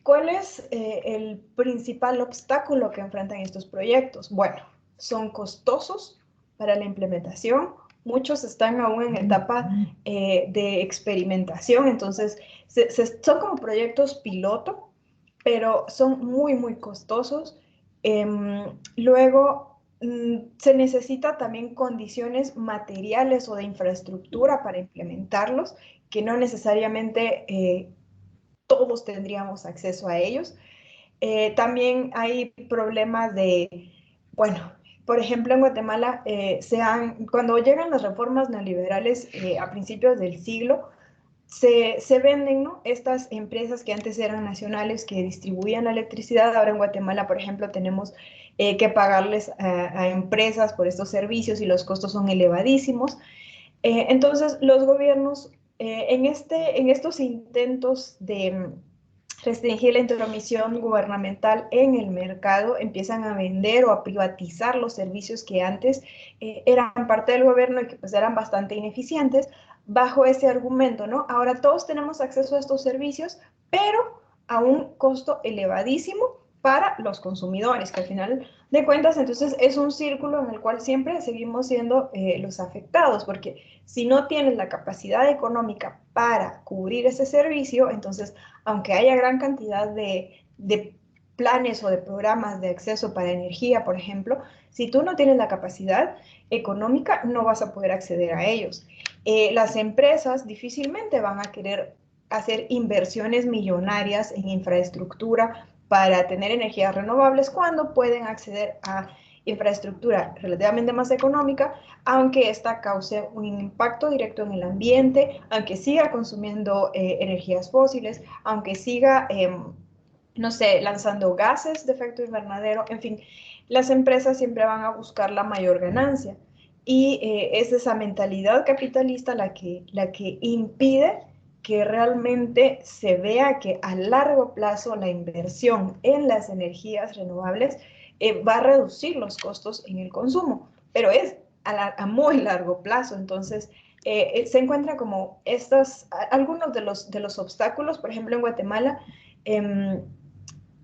¿Cuál es el principal obstáculo que enfrentan estos proyectos? Bueno, son costosos para la implementación, muchos están aún en etapa de experimentación, entonces son como proyectos piloto, pero son muy costosos. Luego, se necesita también condiciones materiales o de infraestructura para implementarlos, que no necesariamente todos tendríamos acceso a ellos. También hay problemas bueno, por ejemplo, en Guatemala, cuando llegan las reformas neoliberales a principios del siglo, se venden, ¿no? Estas empresas que antes eran nacionales, que distribuían la electricidad. Ahora en Guatemala, por ejemplo, tenemos que pagarles a empresas por estos servicios y los costos son elevadísimos. Entonces, los gobiernos, en estos intentos de restringir la intromisión gubernamental en el mercado, empiezan a vender o a privatizar los servicios que antes eran parte del gobierno y que pues eran bastante ineficientes, bajo ese argumento, ¿no? Ahora todos tenemos acceso a estos servicios, pero a un costo elevadísimo para los consumidores, que al final de cuentas, entonces es un círculo en el cual siempre seguimos siendo los afectados, porque si no tienes la capacidad económica para cubrir ese servicio, entonces, aunque haya gran cantidad de planes o de programas de acceso para energía, por ejemplo, si tú no tienes la capacidad económica, no vas a poder acceder a ellos. Las empresas difícilmente van a querer hacer inversiones millonarias en infraestructura para tener energías renovables cuando pueden acceder a infraestructura relativamente más económica, aunque esta cause un impacto directo en el ambiente, aunque siga consumiendo energías fósiles, aunque siga, no sé, lanzando gases de efecto invernadero, en fin, las empresas siempre van a buscar la mayor ganancia. Y es esa mentalidad capitalista la que impide que realmente se vea que a largo plazo la inversión en las energías renovables va a reducir los costos en el consumo, pero es a muy largo plazo. Entonces, se encuentra como algunos de los obstáculos, por ejemplo, en Guatemala,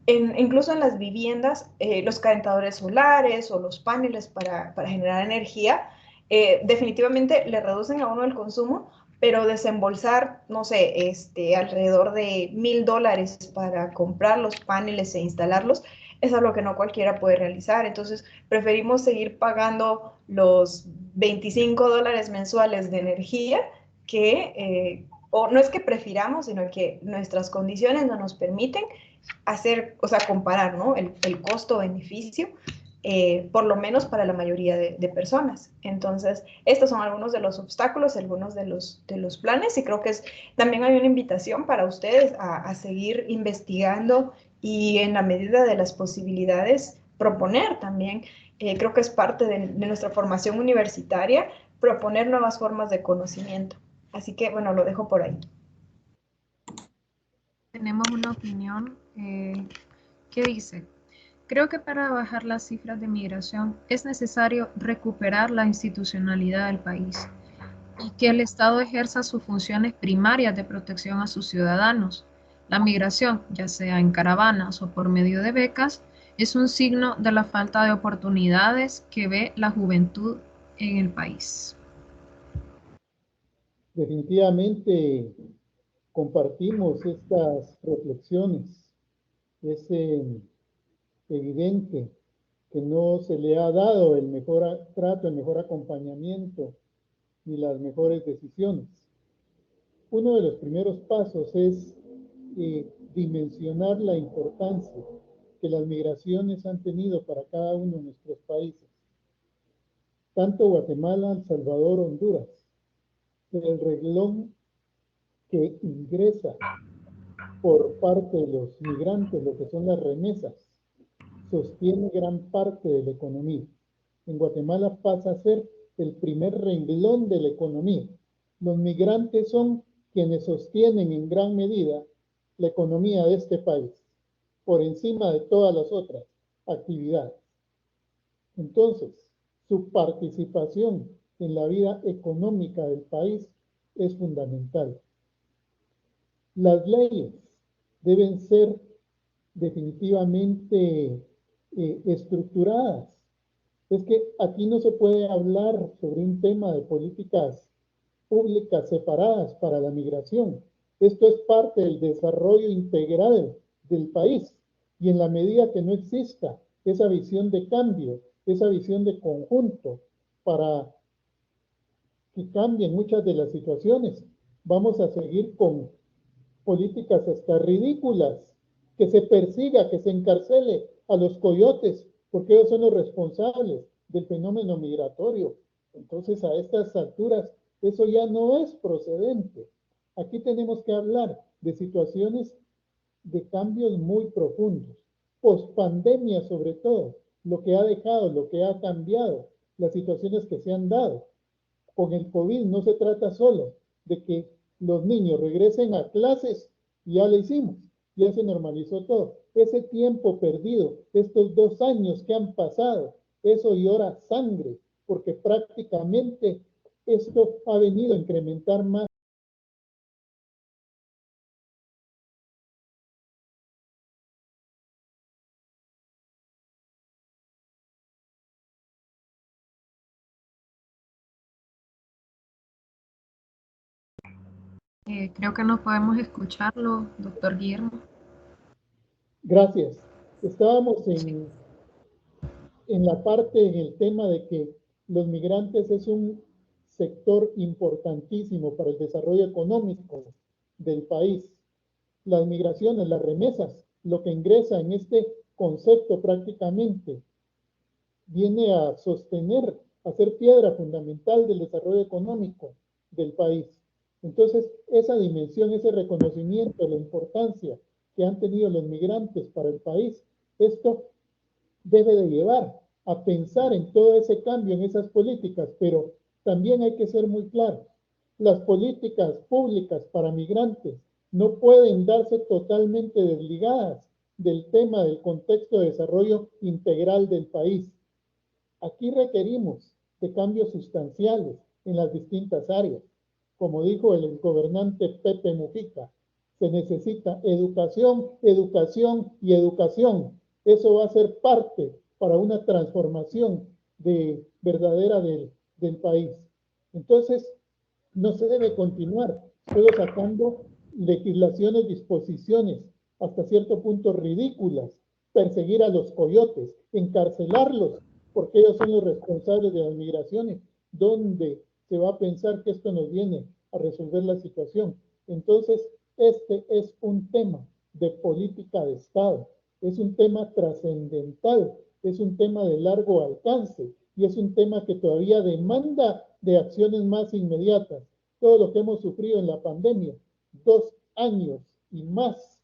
incluso en las viviendas, los calentadores solares o los paneles para generar energía, definitivamente le reducen a uno el consumo, pero desembolsar, no sé, alrededor de $1,000 para comprar los paneles e instalarlos, es algo que no cualquiera puede realizar. Entonces, preferimos seguir pagando los $25 mensuales de energía o no es que prefiramos, sino que nuestras condiciones no nos permiten hacer, o sea, comparar, ¿no? El costo-beneficio, por lo menos para la mayoría de personas. Entonces, estos son algunos de los obstáculos, algunos de los planes, y creo que también hay una invitación para ustedes a seguir investigando y en la medida de las posibilidades proponer también. Creo que es parte de nuestra formación universitaria proponer nuevas formas de conocimiento. Así que, bueno, lo dejo por ahí. Tenemos una opinión que dice: creo que para bajar las cifras de migración es necesario recuperar la institucionalidad del país y que el Estado ejerza sus funciones primarias de protección a sus ciudadanos. La migración, ya sea en caravanas o por medio de becas, es un signo de la falta de oportunidades que ve la juventud en el país. Definitivamente compartimos estas reflexiones. Es evidente que no se le ha dado el mejor trato, el mejor acompañamiento ni las mejores decisiones. Uno de los primeros pasos es dimensionar la importancia que las migraciones han tenido para cada uno de nuestros países. Tanto Guatemala, El Salvador, Honduras. El renglón que ingresa por parte de los migrantes, lo que son las remesas, sostiene gran parte de la economía. En Guatemala pasa a ser el primer renglón de la economía. Los migrantes son quienes sostienen en gran medida la economía de este país, por encima de todas las otras actividades. Entonces, su participación en la vida económica del país es fundamental. Las leyes deben ser definitivamente estructuradas. Es que aquí no se puede hablar sobre un tema de políticas públicas separadas para la migración. Esto es parte del desarrollo integral del país. Y en la medida que no exista esa visión de cambio, esa visión de conjunto para que cambien muchas de las situaciones, vamos a seguir con políticas hasta ridículas, que se persiga, que se encarcele a los coyotes, porque ellos son los responsables del fenómeno migratorio. Entonces, a estas alturas, eso ya no es procedente. Aquí tenemos que hablar de situaciones de cambios muy profundos, pospandemia sobre todo, lo que ha dejado, lo que ha cambiado, las situaciones que se han dado. Con el COVID no se trata solo de que los niños regresen a clases, ya lo hicimos, ya se normalizó todo. Ese tiempo perdido, estos 2 años que han pasado, eso llora sangre, porque prácticamente esto ha venido a incrementar más. Creo que no podemos escucharlo, doctor Guillermo. Gracias. Estábamos en la parte, en el tema de que los migrantes es un sector importantísimo para el desarrollo económico del país. Las migraciones, las remesas, lo que ingresa en este concepto prácticamente viene a sostener, a ser piedra fundamental del desarrollo económico del país. Entonces, esa dimensión, ese reconocimiento de la importancia que han tenido los migrantes para el país, esto debe de llevar a pensar en todo ese cambio, en esas políticas, pero también hay que ser muy claros. Las políticas públicas para migrantes no pueden darse totalmente desligadas del tema del contexto de desarrollo integral del país. Aquí requerimos de cambios sustanciales en las distintas áreas. Como dijo el gobernante Pepe Mujica, se necesita educación, educación y educación. Eso va a ser parte para una transformación verdadera del país. Entonces, no se debe continuar solo sacando legislaciones, disposiciones hasta cierto punto ridículas, perseguir a los coyotes, encarcelarlos, porque ellos son los responsables de las migraciones, donde se va a pensar que esto nos viene a resolver la situación. Entonces, este es un tema de política de Estado, es un tema trascendental, es un tema de largo alcance y es un tema que todavía demanda de acciones más inmediatas. Todo lo que hemos sufrido en la pandemia, 2 años y más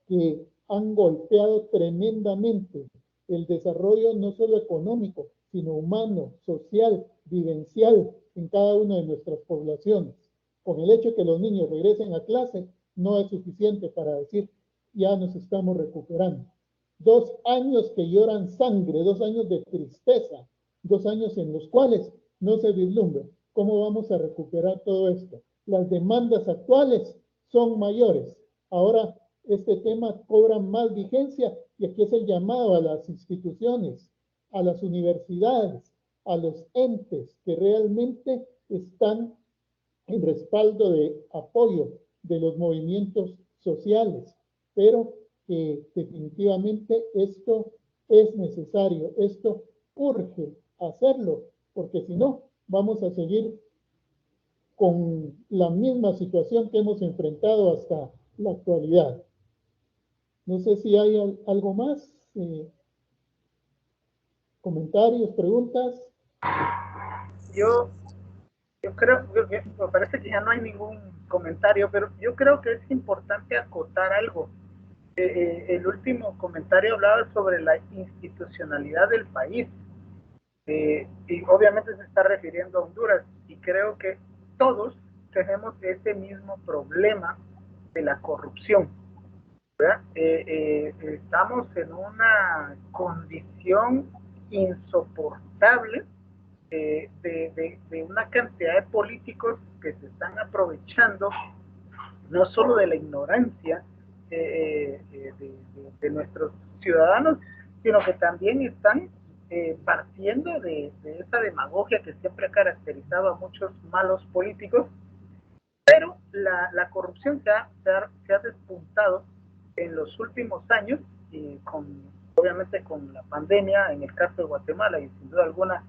que han golpeado tremendamente el desarrollo no solo económico, sino humano, social, vivencial en cada una de nuestras poblaciones. Con el hecho de que los niños regresen a clase, no es suficiente para decir, ya nos estamos recuperando. 2 años que lloran sangre, 2 años de tristeza, 2 años en los cuales no se vislumbra cómo vamos a recuperar todo esto. Las demandas actuales son mayores. Ahora este tema cobra más vigencia y aquí es el llamado a las instituciones, a las universidades, a los entes que realmente están en respaldo de apoyo de los movimientos sociales, pero que definitivamente esto es necesario, esto urge hacerlo, porque si no, vamos a seguir con la misma situación que hemos enfrentado hasta la actualidad. No sé si hay algo más, comentarios, preguntas. Yo creo, me parece que ya no hay ningún comentario, pero yo creo que es importante acotar algo. El último comentario hablaba sobre la institucionalidad del país, y obviamente se está refiriendo a Honduras, y creo que todos tenemos ese mismo problema de la corrupción, ¿verdad? Estamos en una condición insoportable de una cantidad de políticos que se están aprovechando no solo de la ignorancia de nuestros ciudadanos, sino que también están partiendo de esa demagogia que siempre ha caracterizado a muchos malos políticos, pero la corrupción se ha despuntado en los últimos años, y obviamente con la pandemia, en el caso de Guatemala y sin duda alguna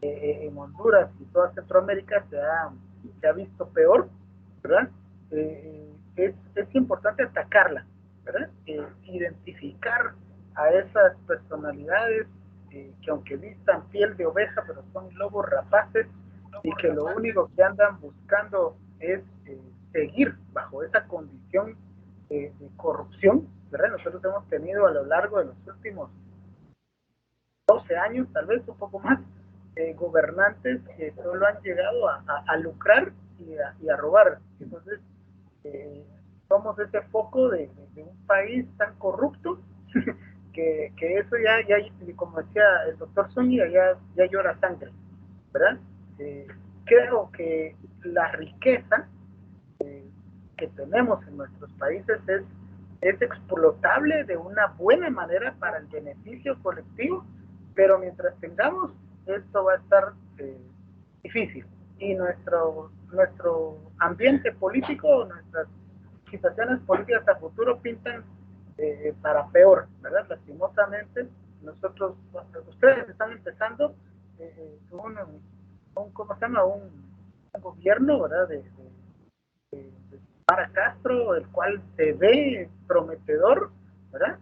en Honduras y toda Centroamérica se ha visto peor, ¿verdad? Es importante atacarla, ¿verdad? Identificar a esas personalidades que aunque vistan piel de oveja, pero son lobos rapaces y que lo único que andan buscando es seguir bajo esa condición de corrupción, ¿verdad? Nosotros hemos tenido a lo largo de los últimos 12 años, tal vez un poco más, gobernantes que solo han llegado a lucrar y a robar. Entonces, somos ese foco de un país tan corrupto que eso ya, como decía el doctor Zúñiga, ya llora sangre, ¿verdad? Creo que la riqueza que tenemos en nuestros países es explotable de una buena manera para el beneficio colectivo, pero mientras tengamos, esto va a estar difícil. Y nuestro ambiente político, nuestras situaciones políticas a futuro pintan para peor, ¿verdad? Lastimosamente, ustedes están empezando ¿cómo se llama? Un gobierno, ¿verdad? De Para Castro, el cual se ve prometedor, ¿verdad?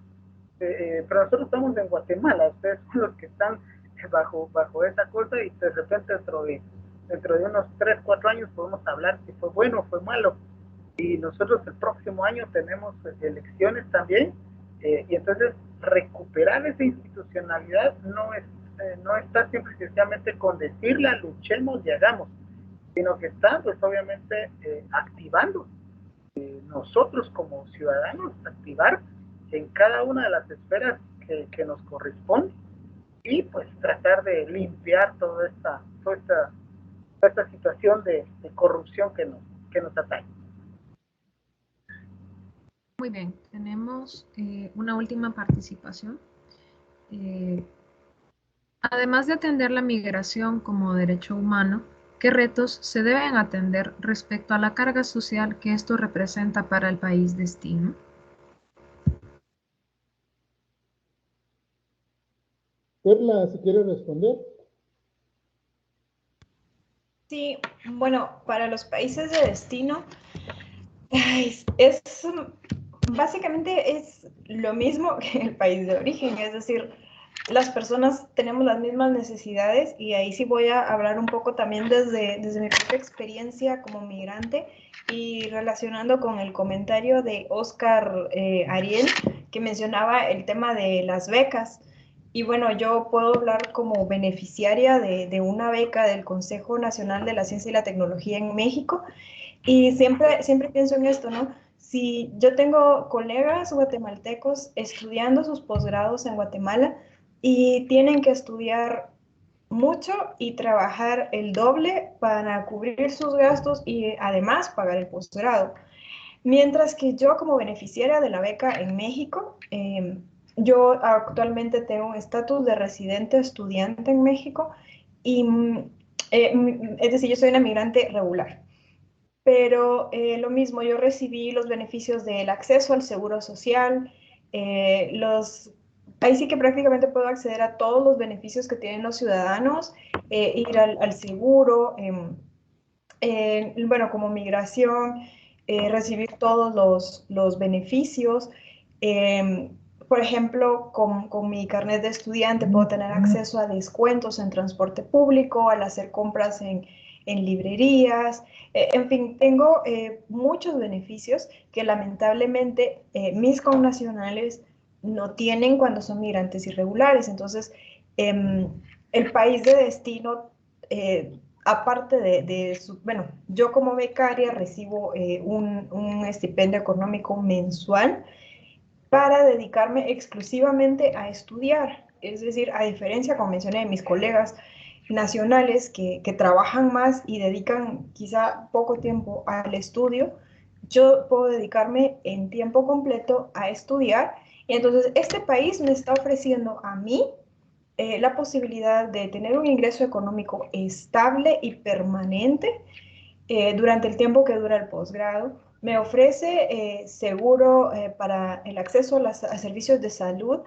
Pero nosotros estamos en Guatemala, ustedes son los que están bajo esa cosa, y de repente dentro de unos 3, 4 años podemos hablar si fue bueno o fue malo. Y nosotros el próximo año tenemos elecciones también, y entonces recuperar esa institucionalidad no está simple y sencillamente con decirla, luchemos y hagamos, sino que está pues obviamente activando, nosotros como ciudadanos, activar en cada una de las esferas que nos corresponde, y pues tratar de limpiar toda esta situación de corrupción que nos atañe. Muy bien, tenemos una última participación. Además de atender la migración como derecho humano, ¿qué retos se deben atender respecto a la carga social que esto representa para el país destino? Perla, si quieres responder. Sí, bueno, para los países de destino, básicamente es lo mismo que el país de origen, es decir, las personas tenemos las mismas necesidades, y ahí sí voy a hablar un poco también desde mi propia experiencia como migrante, y relacionando con el comentario de Oscar Ariel, que mencionaba el tema de las becas. Y bueno, yo puedo hablar como beneficiaria de una beca del Consejo Nacional de la Ciencia y la Tecnología en México, y siempre pienso en esto, ¿no? Si yo tengo colegas guatemaltecos estudiando sus posgrados en Guatemala y tienen que estudiar mucho y trabajar el doble para cubrir sus gastos y además pagar el posgrado. Mientras que yo, como beneficiaria de la beca en México, yo actualmente tengo un estatus de residente estudiante en México, y es decir, yo soy una migrante regular. Pero lo mismo, yo recibí los beneficios del acceso al seguro social, ahí sí que prácticamente puedo acceder a todos los beneficios que tienen los ciudadanos, ir al seguro, bueno, como migración, recibir todos los beneficios. Por ejemplo, con mi carnet de estudiante puedo tener acceso a descuentos en transporte público, al hacer compras en librerías, en fin, tengo muchos beneficios que lamentablemente mis connacionales no tienen cuando son migrantes irregulares. Entonces, el país de destino, aparte bueno, yo como becaria recibo un estipendio económico mensual para dedicarme exclusivamente a estudiar. Es decir, a diferencia, como mencioné, de mis colegas nacionales que trabajan más y dedican quizá poco tiempo al estudio, yo puedo dedicarme en tiempo completo a estudiar. Y entonces este país me está ofreciendo a mí la posibilidad de tener un ingreso económico estable y permanente durante el tiempo que dura el posgrado. Me ofrece seguro para el acceso a servicios de salud.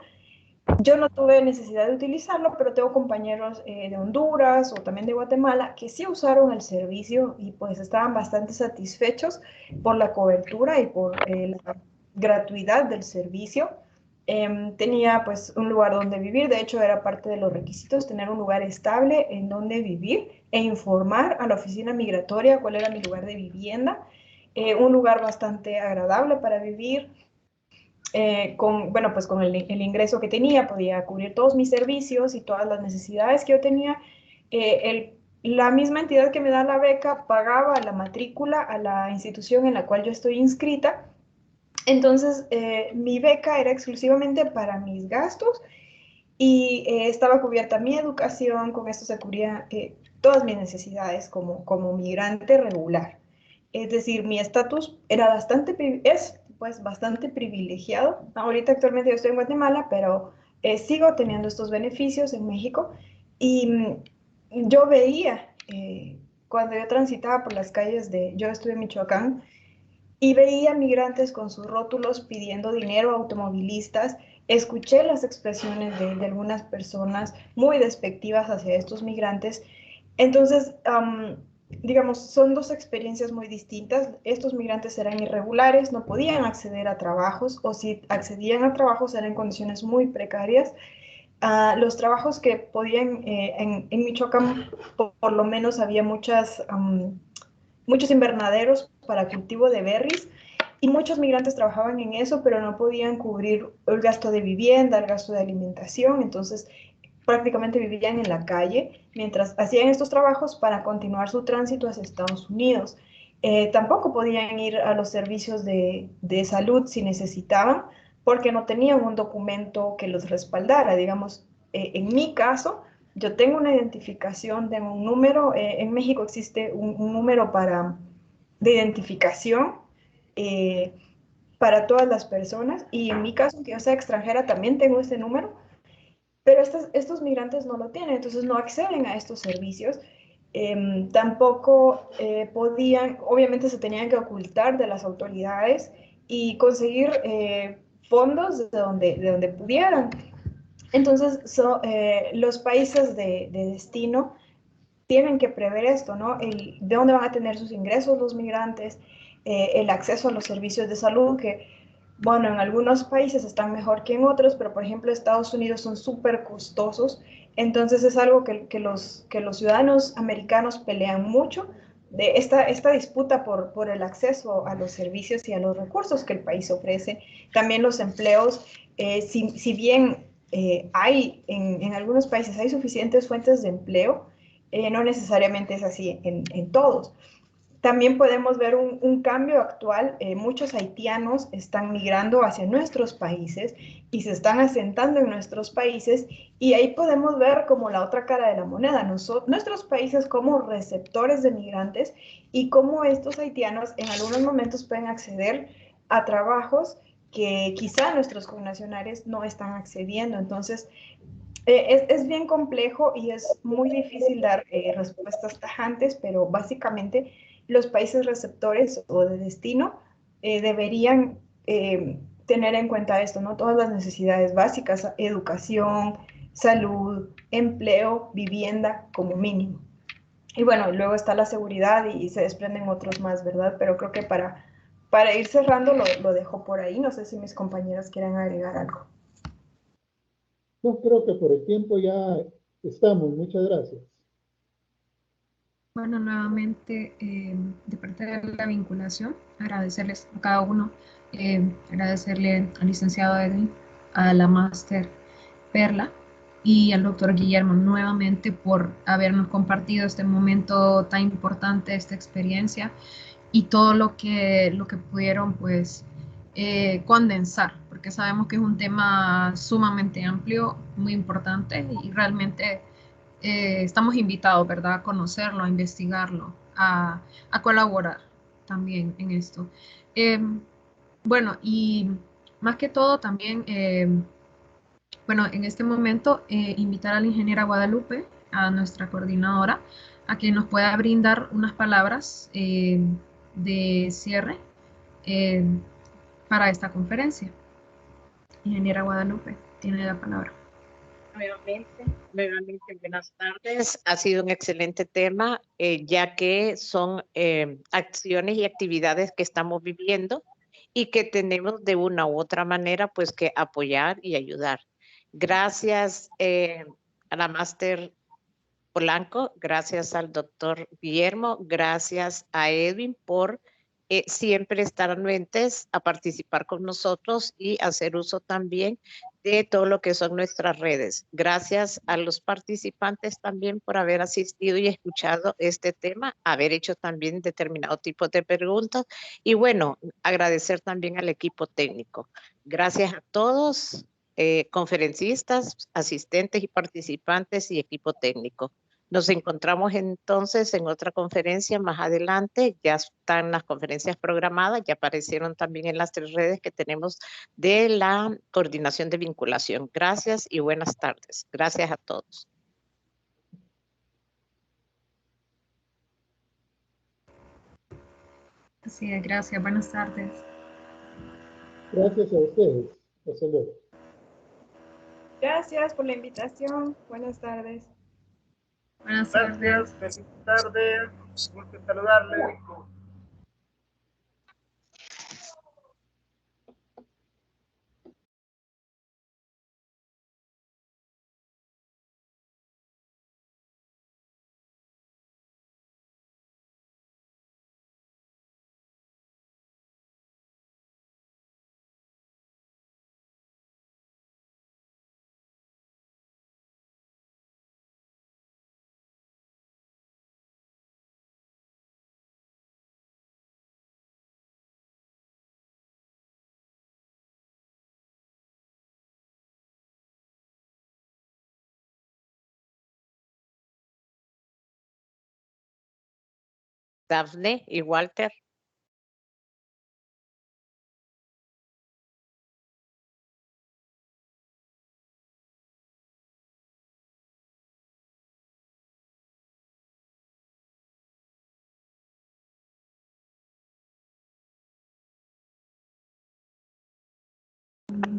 Yo no tuve necesidad de utilizarlo, pero tengo compañeros de Honduras o también de Guatemala que sí usaron el servicio y pues estaban bastante satisfechos por la cobertura y por la gratuidad del servicio. Tenía pues un lugar donde vivir. De hecho, era parte de los requisitos tener un lugar estable en donde vivir e informar a la oficina migratoria cuál era mi lugar de vivienda. Un lugar bastante agradable para vivir. Bueno, pues con el ingreso que tenía podía cubrir todos mis servicios y todas las necesidades que yo tenía. La misma entidad que me da la beca pagaba la matrícula a la institución en la cual yo estoy inscrita. Entonces, mi beca era exclusivamente para mis gastos, y estaba cubierta mi educación. Con esto se cubría todas mis necesidades como migrante regular. Es decir, mi estatus era bastante privilegiado. Ahorita actualmente yo estoy en Guatemala, pero sigo teniendo estos beneficios en México. Y yo veía, cuando yo transitaba por las calles yo estuve en Michoacán, y veía migrantes con sus rótulos pidiendo dinero a automovilistas. Escuché las expresiones de algunas personas muy despectivas hacia estos migrantes. Entonces, digamos, son dos experiencias muy distintas. Estos migrantes eran irregulares, no podían acceder a trabajos, o si accedían a trabajos eran en condiciones muy precarias. los trabajos que podían, en Michoacán por lo menos había muchos invernaderos para cultivo de berries y muchos migrantes trabajaban en eso, pero no podían cubrir el gasto de vivienda, el gasto de alimentación, entonces prácticamente vivían en la calle mientras hacían estos trabajos para continuar su tránsito hacia Estados Unidos. Tampoco podían ir a los servicios de salud si necesitaban, porque no tenían un documento que los respaldara. Digamos, en mi caso, yo tengo una identificación, tengo un número, en México existe un número de identificación eh, para todas las personas, y en mi caso, aunque yo sea extranjera, también tengo ese número, pero estos migrantes no lo tienen, entonces no acceden a estos servicios. Tampoco podían, obviamente se tenían que ocultar de las autoridades y conseguir fondos de donde pudieran. Entonces, los países de destino tienen que prever esto, ¿no? De dónde van a tener sus ingresos los migrantes, el acceso a los servicios de salud, que, bueno, en algunos países están mejor que en otros, pero por ejemplo Estados Unidos son súper costosos, entonces es algo que los ciudadanos americanos pelean mucho, de esta disputa por el acceso a los servicios y a los recursos que el país ofrece. También los empleos, si bien hay en algunos países hay suficientes fuentes de empleo, no necesariamente es así en todos. También podemos ver un cambio actual. Muchos haitianos están migrando hacia nuestros países y se están asentando en nuestros países, y ahí podemos ver como la otra cara de la moneda, nuestros países como receptores de migrantes y cómo estos haitianos en algunos momentos pueden acceder a trabajos que quizá nuestros connacionales no están accediendo. Entonces, es bien complejo y es muy difícil dar respuestas tajantes, pero básicamente los países receptores o de destino deberían tener en cuenta esto, ¿no? Todas las necesidades básicas: educación, salud, empleo, vivienda como mínimo. Y bueno, luego está la seguridad y se desprenden otros más, ¿verdad? Pero creo que para ir cerrando lo dejo por ahí. No sé si mis compañeros quieren agregar algo. No, creo que por el tiempo ya estamos. Muchas gracias. Bueno, nuevamente, de parte de la vinculación, agradecerles a cada uno, agradecerle al licenciado Edwin, a la máster Perla y al doctor Guillermo nuevamente por habernos compartido este momento tan importante, esta experiencia y todo lo que pudieron pues condensar, porque sabemos que es un tema sumamente amplio, muy importante y realmente estamos invitados, ¿verdad?, a conocerlo, a investigarlo, a colaborar también en esto. Eh, bueno, y más que todo también, bueno, en este momento invitar a la ingeniera Guadalupe, a nuestra coordinadora, a que nos pueda brindar unas palabras de cierre eh, para esta conferencia. Ingeniera Guadalupe, tiene la palabra. Nuevamente, buenas tardes. Ha sido un excelente tema, ya que son acciones y actividades que estamos viviendo y que tenemos de una u otra manera pues que apoyar y ayudar. Gracias a la máster Polanco, gracias al doctor Guillermo, gracias a Edwin por siempre estar anuentes a participar con nosotros y hacer uso también de todo lo que son nuestras redes. Gracias a los participantes también por haber asistido y escuchado este tema, haber hecho también determinado tipo de preguntas y bueno, agradecer también al equipo técnico. Gracias a todos, conferencistas, asistentes y participantes y equipo técnico. Nos encontramos entonces en otra conferencia más adelante. Ya están las conferencias programadas, ya aparecieron también en las 3 redes que tenemos de la coordinación de vinculación. Gracias y buenas tardes. Gracias a todos. Así es, gracias, buenas tardes. Gracias a ustedes. Hasta luego. Gracias por la invitación. Buenas tardes. Buenas tardes. Gracias, feliz tarde, gusto saludarles. Dafne y Walter.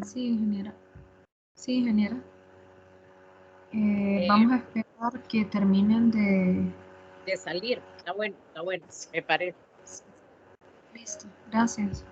Sí, ingeniera. Sí, ingeniera. Vamos a esperar que terminen De salir. Está bueno, me parece. Listo, gracias.